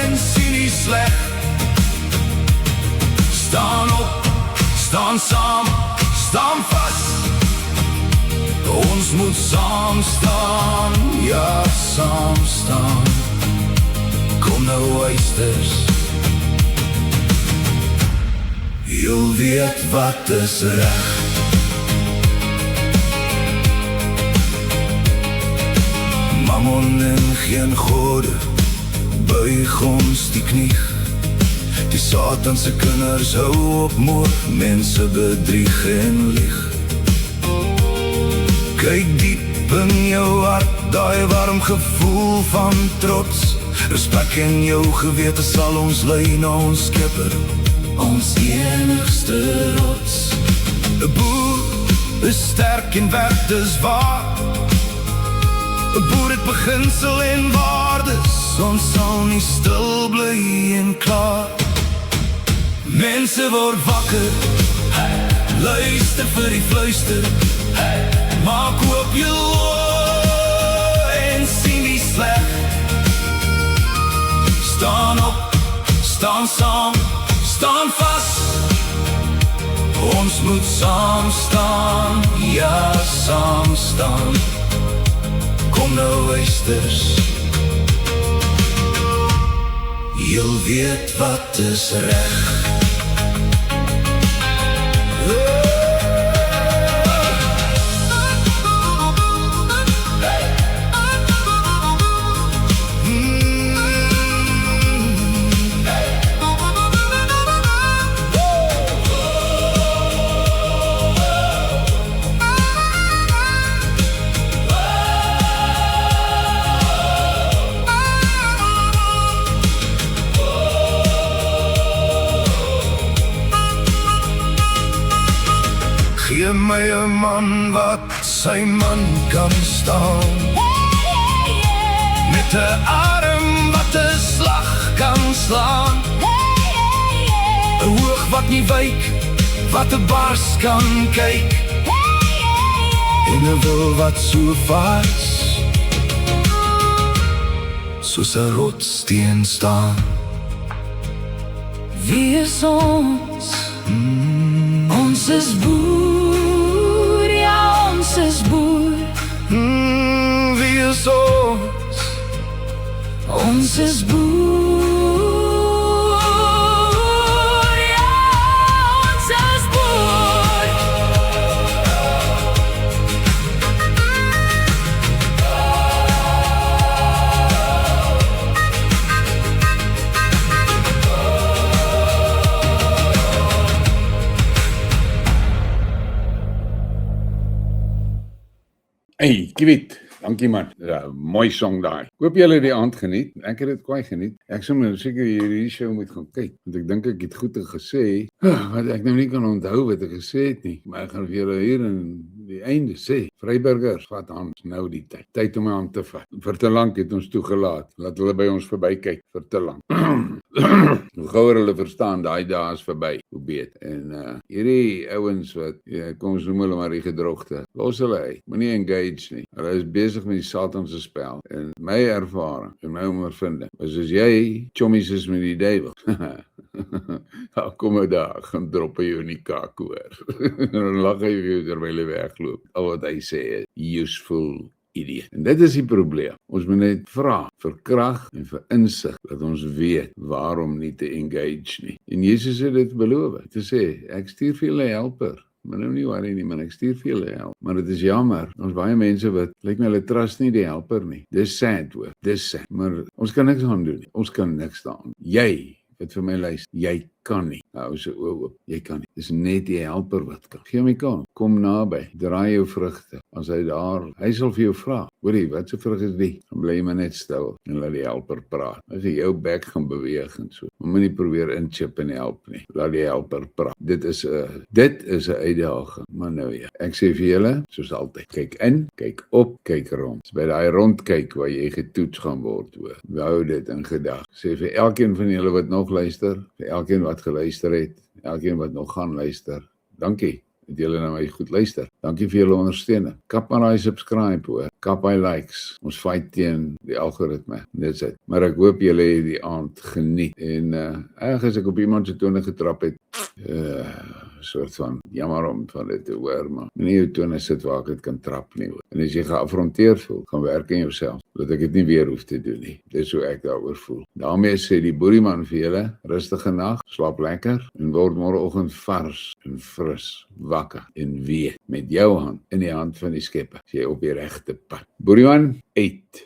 Speaker 2: en sien nie sleg. Staan op, staan saam, staan vas. Ons moet saam staan, ja saam staan. Kom nou oysters, jy weet wat is reg. Mammon en geen gode, buig ons die knie. Die Satan se kinders hou op moord, mense bedrieg en lieg. Kyk diep in jou hart, daai warm gevoel van trots. Respek in jou gewete sal ons lei na ons Skepper, ons enigste rots. 'n Boer is sterk en werk dis waar. 'n Boer het beginsel en waardes, ons sal nie stil bly en klaar. Mense word wakker, luister vir die fluister. Maak oop jou oë en sien nie sleg. Staan op, staan saam, staan vas. Ons moet saam staan, ja saam staan. Kom nou oysters, jy weet wat is reg. Gee my 'n man wat sy man kan staan, met 'n arm wat 'n slag kan slaan, 'n oog wat nie wyk, wat 'n bars kan kyk, en 'n wil wat so vars soos 'n rotssteen staan.
Speaker 3: Wie is ons? Ons is boer, ja ons is boer.
Speaker 2: Wie is ons?
Speaker 3: Ons is boer, ja ons is boer.
Speaker 1: Hey, Kiewit, dankie man. Ja, mooi song daai. Hoop julle die aand geniet. Ek het dit kwai geniet. Ek sou nou seker hierdie show moet gaan kyk, want ek dink ek het goeie gesê, wat ek nou nie kan onthou wat ek gesê het nie, maar ek gaan vir julle hier in die einde sê. Vryburgers, vat ons nou die tyd. Tyd om my hand te vat. Vir te lank het ons toegelaat. Laat hulle by ons verby kyk vir te lank. Hoe gouer hulle verstaan, daai dae is verby, hoe beet. En hierdie ouens wat, kom ons noem hulle maar die gedroogte, los hulle uit, moenie engage nie. Hulle is besig met die Satanse spel. En my ervaring, en my ondervinding, is as jy chommies is met die duiwel, dan kom hy daar, gaan drop hy jou in die kak hoor. En dan lag hy vir jou terwyl hy wegloop. Al wat hy sê is, useful idiot. En dit is die probleem. Ons moet net vra vir krag en vir insig, dat ons weet waarom nie te engage nie. En Jesus het dit beloof, te sê, ek stuur vir julle helper. Maar nou nie worry nie, man, ek stuur vir julle help. Maar dit is jammer, ons baie mense wat, lyk my hulle trust nie die helper nie. Dis sad hoor, dis sad. Maar ons kan niks aan doen nie. Ons kan niks daaraan. Jy, wat vir my luister, jy kan nie. Nou is oop, jy kan nie. Dis net die helper wat kan. Gee hom die kans. Kom naby, draai jou vrugte. As hy daar, hy sal vir jou vra, hoorie, wat se vrug is die? Dan bly jy maar net stil en laat die helper praat. As jy jou bek gaan beweeg en so, moenie probeer inchip en help nie. Laat die helper praat. Dit is 'n uitdaging, maar nou ja. Ek sê vir julle, soos altyd, kyk in, kyk op, kyk rond. Dis by daai rondkyk waar jy getoets gaan word, hoor. Hou dit in gedagte. Sê vir elkeen van julle wat nog luister, vir elkeen wat geluister het, elkeen wat nog gaan luister, dankie dat julle na my goed luister. Dankie vir julle ondersteuning. Kap maar daai subscribe, hoor. Kap hy likes. Ons fight teen die algoritme. Dit's dit. Maar ek hoop julle het die aand geniet. En as ek op iemand se tone getrap het, soort van jammer om van dit te hoor, maar nie jou tone sit waar ek dit kan trap nie, hoor. En as jy geafronteerd voel, gaan werk in jouself, dat ek dit nie weer hoef te doen nie. Dis hoe ek daaroor voel. Daarmee sê die boerieman vir julle, rustige nag, slaap lekker en word môreoggend vars en fris, wakker en weet met jou hand in die hand van die Skepper, as jy op die regte pad. Boerieman, uit.